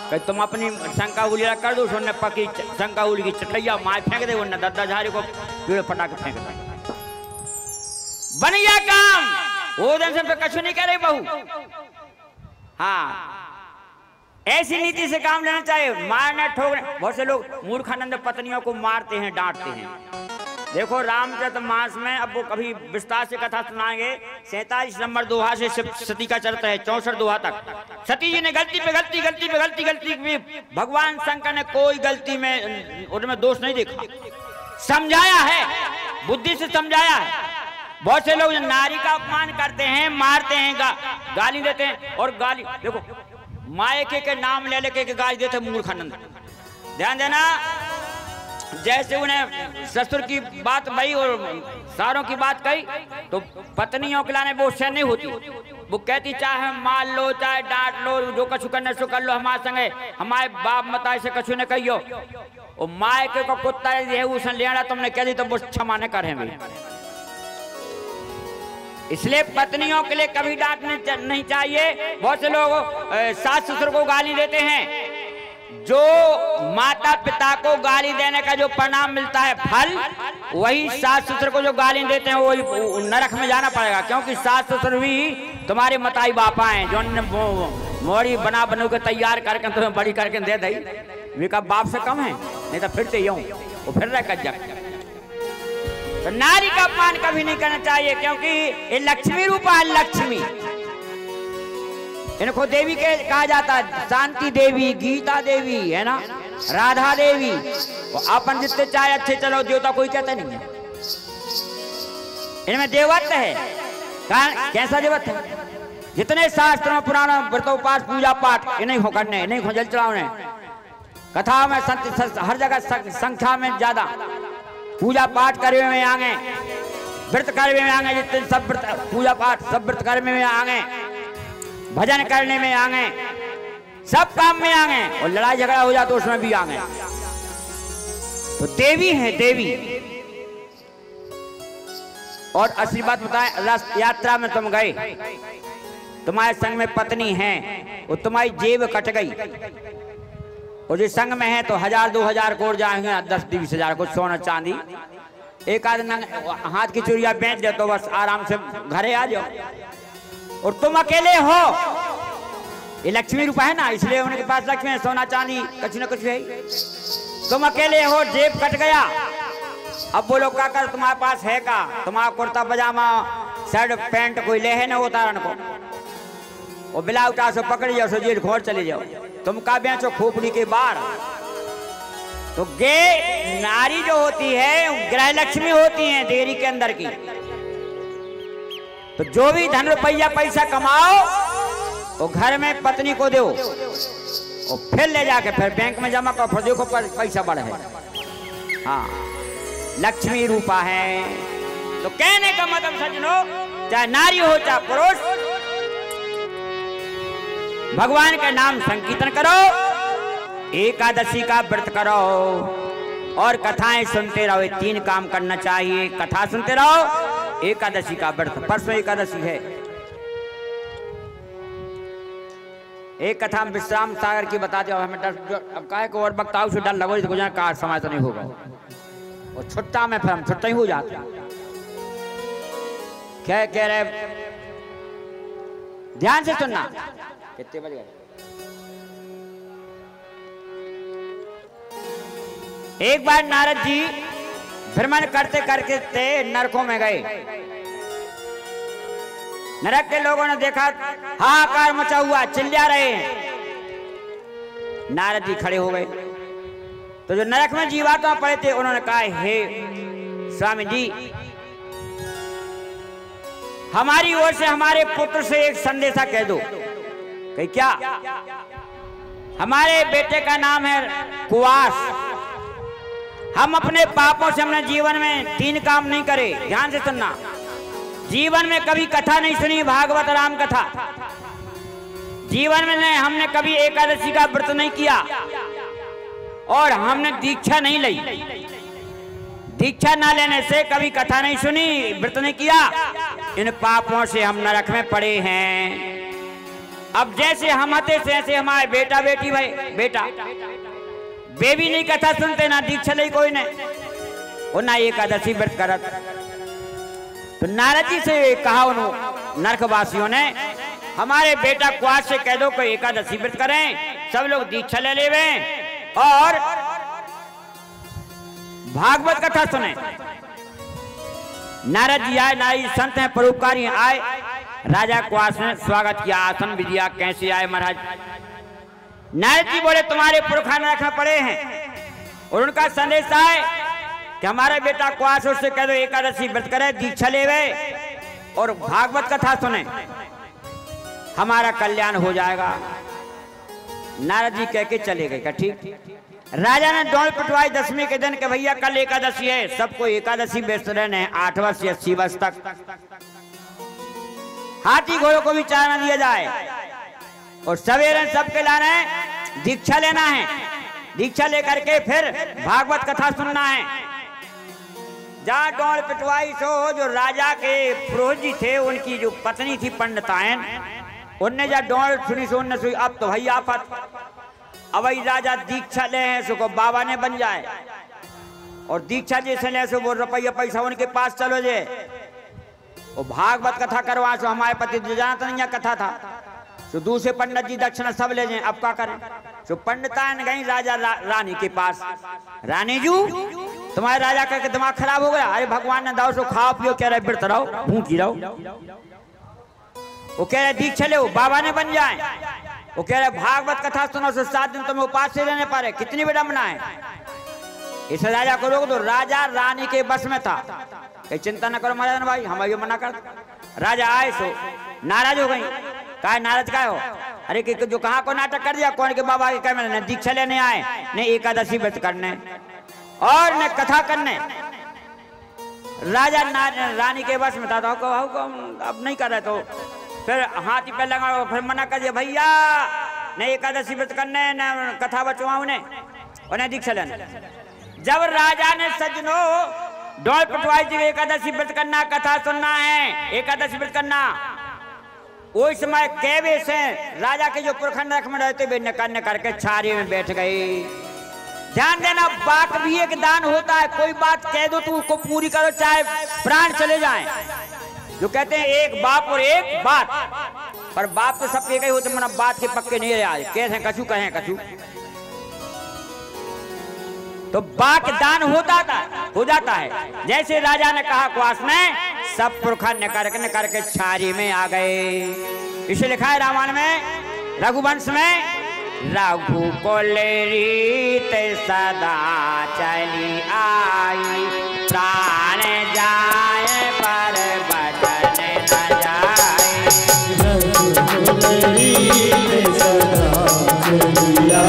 कही तुम अपनी शंका उली कर दो सोने पकी शंका उली की चटैया मार फेंक दे वरना दद्दा झारी को पीड़े फटा के फेंक दे। बन गया काम। वो दिन से कछु नहीं करे बहू। हाँ ऐसी नीति से काम लेना चाहिए। मारना ठोकना। बहुत से लोग मूर्खानंद पत्नियों को मारते हैं डांटते हैं। देखो रामचरित मास में अब वो कभी विस्तार से कथा सुनाएंगे। 47 नंबर दोहा से सती का चरित्र है 64 दोहा तक। सती जी ने गलती पे गलती में भगवान शंकर ने कोई गलती में उनमें दोष नहीं देखा, समझाया है, बुद्धि से समझाया है। बहुत से लोग नारी का अपमान करते हैं, मारते हैं, गाली देते हैं। और गाली देखो मायके के नाम ले लेके गाली देते मूर्खानंद। ध्यान देना जैसे उन्हें ससुर की बात भई और सारों की बात कही तो पत्नियों के लाने वो सहन नहीं होती। वो कहती चाहे मार लो चाहे डांट लो जो कछु करने सो कर लो हमारे संगे हमारे बाप मताए से कछु न कहियो। और मायके को कुत्ता है उसने लेना तुमने कह दी तो वो क्षमा न करे। इसलिए पत्नियों के लिए कभी डांटना नहीं चाहिए। बहुत से लोग सास ससुर को गाली देते हैं। जो माता पिता को गाली देने का जो परिणाम मिलता है फल, वही सास ससुर को जो गाली देते हैं वही नरक में जाना पड़ेगा। क्योंकि सास ससुर भी तुम्हारे मताई बापा हैं जो मोड़ी बना बनू के तैयार करके तुम्हें बड़ी करके दे दी। वे का बाप से कम है नहीं तो फिरते यूं वो फिर रहा कज्जक। तो नारी का अपमान कभी नहीं करना चाहिए क्योंकि ये लक्ष्मी रूपा है। लक्ष्मी इनको देवी के कहा जाता है। शांति देवी, गीता देवी है ना, राधा देवी। अपन जितने चाहे अच्छे चलो देवता कोई कहता नहीं है। इनमें देवत्व है। कैसा देवत्व है? जितने शास्त्रों पुराणों व्रतोपास पूजा पाठ इन्हें हो करने नहीं जल चढ़ाने कथा में हर जगह संख्या में ज्यादा पूजा पाठ करने में आगे, व्रत करने में आगे, जितने सब व्रत पूजा पाठ सब व्रत करने में आगे, भजन करने में आगे, सब काम में आगे। और लड़ाई झगड़ा हो जाए तो उसमें भी आगे। तो देवी है देवी। और असली बात बताएं, रथ यात्रा में तुम गए, तुम्हारे संग में पत्नी है, वो तुम्हारी जेब कट गई और जो संग में है तो 1000-2000 कोड़ जाएंगे, 10-20 हजार को सोना चांदी, एक आध हाथ की चूड़िया बेच दे तो बस आराम से घरे आ जाओ। और तुम अकेले हो। ये लक्ष्मी रूपा है ना, इसलिए उनके पास लक्ष्मी है, सोना चांदी कुछ न कुछ है। तुम अकेले हो, जेब कट गया। अब बोलो क्या कर तुम्हारे पास है का? तुम्हारा कुर्ता पजामा शर्ट पैंट कोई ले है ना उतारन को, और बिला उठा से पकड़ जाओ, सो जेल घोर चले जाओ। तुम का बेचो खोपड़ी के बाहर। तो गे नारी जो होती है गृह लक्ष्मी होती है देरी के अंदर की। तो जो भी धन रुपया पैसा कमाओ तो घर में पत्नी को दो, और फिर ले जाके फिर बैंक में जमा करो, फिर देखो पैसा बढ़े। हाँ, लक्ष्मी रूपा है। तो कहने का मतलब सज्जनों, चाहे नारी हो चाहे पुरुष, भगवान के नाम संकीर्तन करो, एकादशी का व्रत करो और कथाएं सुनते रहो। 3 काम करना चाहिए, कथा सुनते रहो, एकादशी का व्रत। परसों एकादशी है। एक कथा विश्राम सागर की बताते हो। हमें डर, अब काहे को और वक्ताओं से डर लगो, गुजर का समय तो नहीं होगा, और छुट्टा में फिर हम छुट्टा ही हो जाते। क्या कह रहे, ध्यान से सुनना। कितने बज गए? एक बार नारद जी भ्रमण करते करते नरकों में गए। नरक के लोगों ने देखा, हाहाकार मचा हुआ, चिल्ला रहे हैं। नारद जी खड़े हो गए। तो जो नरक में जीवात्मा पड़े थे, उन्होंने कहा, हे स्वामी जी, हमारी ओर से हमारे पुत्र से एक संदेशा कह दो। कही क्या? हमारे बेटे का नाम है कुवास। हम अपने पापों से हमने जीवन में 3 काम नहीं करे। ध्यान से सुनना। जीवन में कभी कथा नहीं सुनी, भागवत राम कथा। जीवन में हमने कभी एकादशी का व्रत नहीं किया और हमने दीक्षा नहीं ली। दीक्षा ना लेने से कभी कथा नहीं सुनी, व्रत नहीं किया। इन पापों से हम नरक में पड़े हैं। अब जैसे हम आते से ऐसे हमारे बेटा बेटी भाई, बेटा बेबी नहीं कथा सुनते, ना दीक्षा ली कोई ने, और ना एकादशी व्रत करत। तो नारद जी से कहा उन्होंने, नरकवासियों ने, हमारे बेटा कुआस से कह दो कि एकादशी व्रत करें, सब लोग दीक्षा ले लेवे और भागवत कथा सुने। नारद जी आए, नारी संत हैं, परोपकारी आए। राजा कुआस ने स्वागत किया, आसन भी दिया। कैसे आए महाराज? नारद जी बोले, तुम्हारे पुरखा नरक में पड़े हैं और उनका संदेश आए कि हमारा बेटा कुआस, उससे कह दो एकादशी व्रत करे, दीक्षा लेवे और भागवत कथा सुने, हमारा कल्याण हो जाएगा। नारद जी कह के चले गए। ठीक। राजा ने दौड़ पिटवाई 10वीं के दिन के भैया कल एकादशी है, सबको एकादशी व्यस्त रहने 8 वर्ष से 80 वर्ष तक। हाथी घोड़ों को भी चारा दिया जाए और सवेरे सबके लाने दीक्षा लेना है। दीक्षा लेकर के फिर भागवत कथा सुनना है। जहाँ दौड़ पिटवाई सो जो राजा के पुरोहित जी थे, उनकी जो पत्नी थी पंडितायन, उनने जब दौड़ सुनी सो उनने सुनी, अब तो भैया आफत, अब राजा दीक्षा ले हैं सो को बाबा ने बन जाए, और दीक्षा जैसे ले सो वो रुपया पैसा उनके पास चलो जे, वो भागवत कथा करवा सो हमारे पति जानता नहीं कथा था, सो दूसरे पंडित जी दक्षिणा सब ले जाए। अब क्या करें? सो पंडितायन गई राजा रानी के पास। रानी जू, तुम्हारे राजा का दिमाग खराब हो गया? अरे भगवान ने दाओ सो खाओ पियो, कह रहे व्रत रहो, भूखी रहो। वो कह रहे दीक्षा ले, बाबा ने बन जाए। वो कह रहे भागवत कथा सुनो सो 7 दिन तुम्हें उपास से रहने पारे, कितनी विडम्बना है। इस राजा को रोक दो। राजा रानी के बस में था। कहीं चिंता न करो महाराज भाई, हम ये मना कर। राजा आए सो नाराज हो गई। कहा नाराज का हो? अरे कि जो कहा को नाटक कर दिया, कौन के बाबा के कह मैंने दीक्षा लेने आए, ने एकादशी व्रत करने और ने कथा करने। राजा रानी के बस में था, तो अब नहीं कर रहे, तो फिर हाथी पे लगा, फिर मना कर दिया, भैया ने एकादशी व्रत करने, न कथा बचवा उन्हें दीक्षा लेने। जब राजा ने सज्जनों दौड़ पिटवाई थी, एकादशी व्रत करना, कथा सुनना है, एकादशी व्रत करना, उस समय कैवे से राजा के जो पुरखंड रख में रहते वे निकलने करके छारी में बैठ गई। ध्यान देना, बात भी एक दान होता है। कोई बात कह दो तो उसको पूरी करो, चाहे प्राण चले जाएं। जो कहते हैं एक बाप और एक बात, पर बाप तो सब एक ही होते, मना बात के पक्के नहीं रहे। कैसे कछु कहें कछु, तो बाक दान हो जाता है। जैसे राजा ने कहा, कुआस ने सब पुरखा निकल करके छारी में आ गए। इसे लिखा है रामायण में, रघुवंश में, रघु को रीत सदा चली आई, प्राण जाए पर बचन न जाए। रघु को रीत सदा चली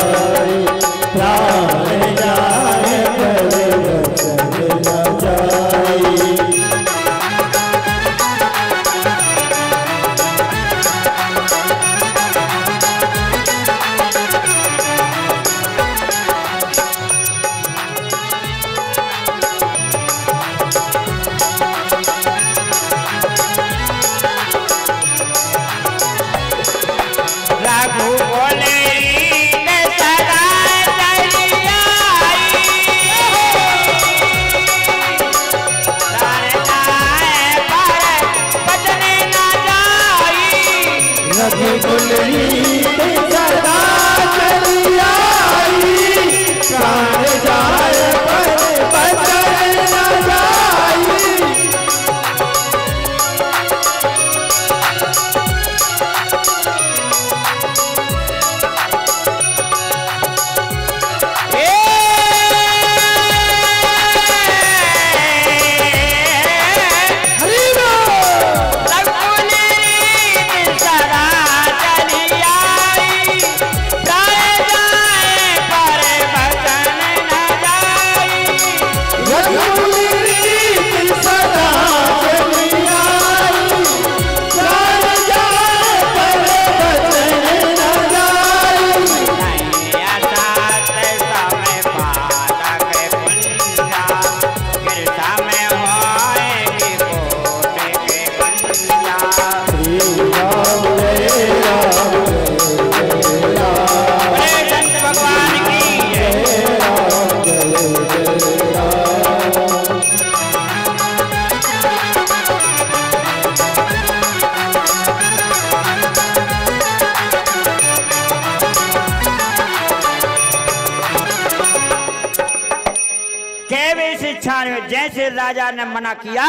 केवे से छाने, जैसे राजा ने मना किया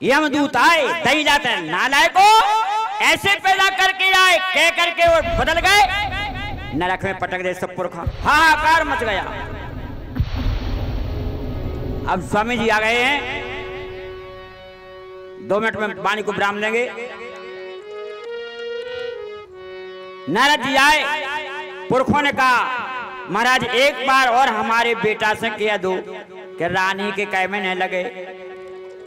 यमदूत आए, दही जाते हैं नालायको ऐसे पैदा करके आए, कह करके वो बदल गए, नरक में पटक दे सब पुरखा, हाहाकार मच गया। अब स्वामी जी आ गए हैं, 2 मिनट में वाणी को विराम देंगे। नारद जी आए, पुरखों ने कहा महाराज एक बार और हमारे बेटा से कह दो कि रानी के कह में नहीं लगे।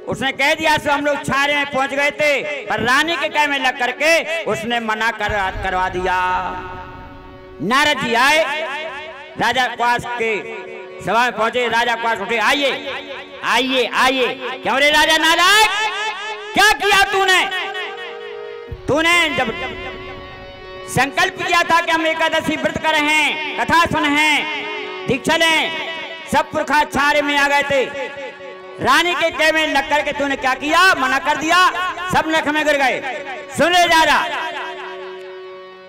उसने कह दिया सो हम लोग छारे में पहुंच गए थे, पर रानी के कह में लग करके उसने मना करवा दिया। नारद जी आए, राजा क्वास के सभा में पहुंचे, राजा क्वास उठे, आइए आइए आइए। क्यों रे राजा नालायक, क्या किया तूने? तूने जब संकल्प किया था कि हम एकादशी व्रत कर रहे हैं, कथा सुन हैं, दीक्षा लें, सब पुरखा छारे में आ गए थे, रानी के कह में लग करके तूने क्या किया? मना कर दिया, सब नरक में गिर गए। सुन ले राजा,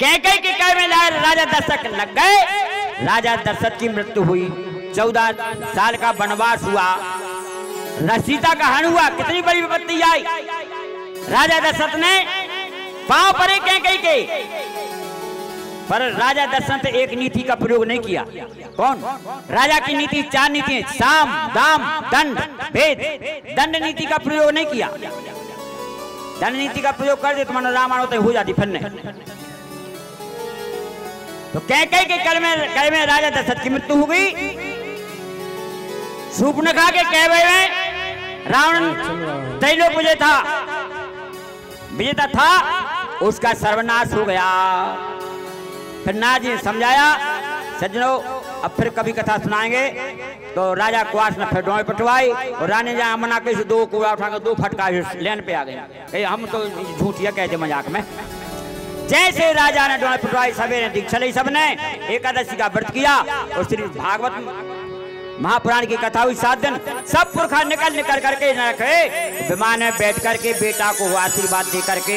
कैकेयी के कह में राजा दशरथ लग गए, राजा दशरथ की मृत्यु हुई, 14 साल का वनवास हुआ, सीता का हरण हुआ, कितनी बड़ी विपत्ति आई। राजा दशरथ ने पांव पड़े कैकेयी के, पर राजा दशरथ ने एक नीति का प्रयोग नहीं किया। कौन? राजा की नीति 4 नीति है, साम दाम दंड भेद। दंड नीति का प्रयोग नहीं किया। दंड नीति का प्रयोग कर दे तो मन रामायण होते हो जाती फिर नहीं। तो कैकेयी के कल में राजा दशरथ की मृत्यु हो गई। शूर्पणखा के कहवे में रावण त्रैलोक विजेता था, उसका सर्वनाश हो गया। फिर नारद जी ने समझाया, सज्जनों अब फिर कभी कथा सुनाएंगे। तो राजा क्वास ने फिर डोंय पटवाई और रानी जहाँ मना के 2 कूड़ा उठाकर 2 फटका लेन पे आ गए। हम तो झूठिया कहते मजाक में। जैसे राजा ने डोंय पटवाई, सवेरे दीक्षा ली, सबने एकादशी का व्रत किया और श्री भागवत महापुराण की कथा हुई 7 दिन। सब पुरखा निकल करके विमान में बैठ करके बेटा को आशीर्वाद दे करके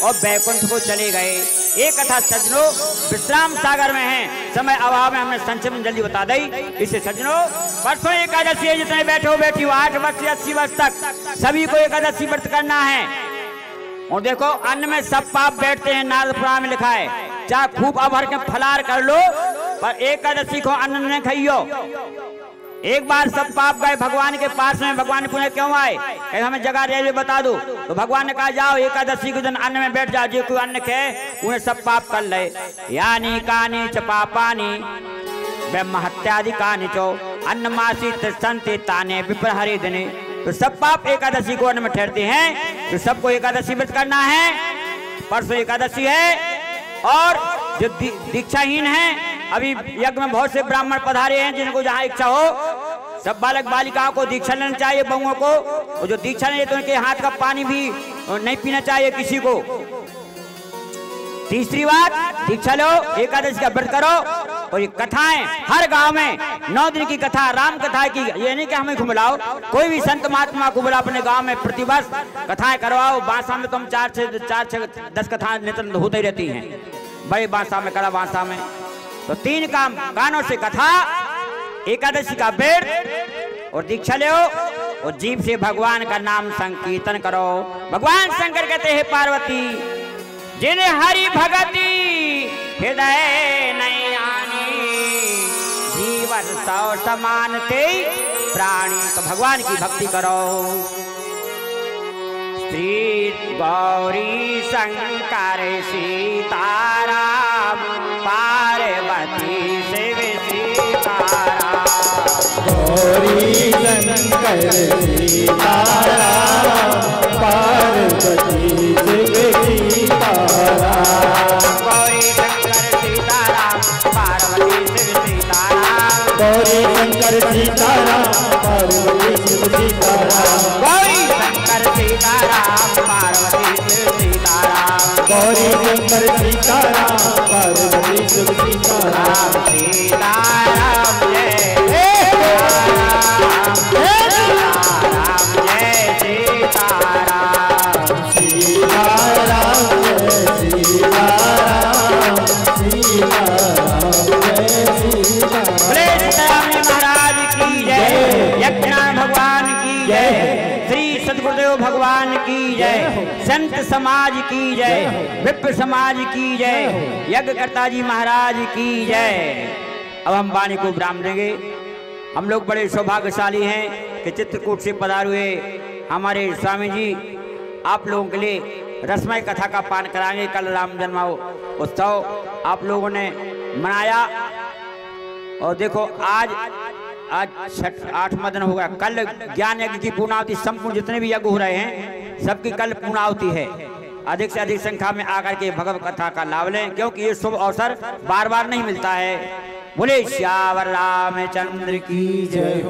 और बैकुंठ को चले गए। एक कथा सज्जनों विश्राम सागर में है, समय अभाव में हमने संक्षेप में जल्दी बता दी। इसे सज्जनों परसों एकादशी है, जितने बैठे हो बैठी हो 8 वर्ष से 80 वर्ष तक सभी को एकादशी व्रत करना है। और देखो अन्न में सब पाप बैठते हैं, नारद पुराण में लिखा है, चाहे खूब अभर के फलार कर लो पर एकादशी को अन्न न खाइयो। एक बार सब पाप गए भगवान के पास में, भगवान ने पूछा क्यों आए? कहे हमें जगह रेलवे बता दो। तो भगवान ने कहा जाओ एकादशी के दिन अन्न में बैठ जाओ, जो कोई अन्न खाए उन्हें सब पाप कर ले। यानी कानी च पापानी ब्रह्म हत्यादि कानी चो अन्नमासी संते ताने विप्रहरे दिने। तो सब पाप एकादशी को अन्न में ठहरते हैं। तो सबको एकादशी व्रत करना है। परसों एकादशी है। और जो दीक्षाहीन है, अभी यज्ञ में बहुत से ब्राह्मण पधारे हैं, जिनको जहाँ इच्छा हो सब बालक बालिकाओं को दीक्षा लेना चाहिए, बहुओं को। और जो दीक्षा नहीं है तो उनके हाथ का पानी भी नहीं पीना चाहिए किसी को। तीसरी बात, दीक्षा लो, एकादशी का व्रत करो। और ये कथाएं हर गांव में 9 दिन की कथा, राम कथा की, ये नहीं कि हमें घुमलाओ, कोई भी संत महात्मा को बुला अपने गांव में प्रतिवर्ष कथाएं करवाओ। बांसा में तो हम 4 से 10 कथाएं निरंतर होती रहती हैं, बड़े बांसा में, कड़ा बांसा में। तो 3 काम, कानों से कथा, एकादशी का व्रत और दीक्षा लो, और जीभ से भगवान का नाम संकीर्तन करो। भगवान शंकर कहते हैं पार्वती जिन्हें हरि भगति हृदय नहीं आनी, जीवन सौ समान ते प्राणी। तो भगवान की भक्ति करो। श्री गौरी शंकर सीताराम पार्वती शिव सीताराम। गौरी शंकर सीताराम पार्वती शिव सीताराम। गौरी शंकर सीताराम पार्वती शिव सीताराम। गौरी शंकर सीताराम पार्वती शिव सीताराम। गौरी शंकर सीताराम पार्वती शिव सीताराम। गौरी शंकर सीताराम पार्वती शिव सीताराम। सीताराम जय राम, जय सीताराम, सीताराम जय सीताराम, सीताराम जय सीताराम। बोले सीताराम महाराज की जय। सतगुरुदेव भगवान की जय, संत समाज की जय, विप्र समाज की जय, यज्ञकर्ता जी महाराज की जय। अब हम वाणी को विराम देंगे। हम लोग बड़े सौभाग्यशाली हैं कि चित्रकूट से पधारे हुए हमारे स्वामी जी आप लोगों के लिए रसमय कथा का पान कराएंगे। कल राम जन्म उत्सव आप लोगों ने मनाया और देखो आज 8वां दिन हो गया। कल ज्ञान यज्ञ की पूर्णावती संपूर्ण जितने भी यज्ञ हो रहे हैं सबकी कल पूर्णावती है। अधिक से अधिक संख्या में आकर के भगवत कथा का लाभ लें, क्योंकि ये शुभ अवसर बार बार नहीं मिलता है। बोले श्यावर रामचंद्र की जय।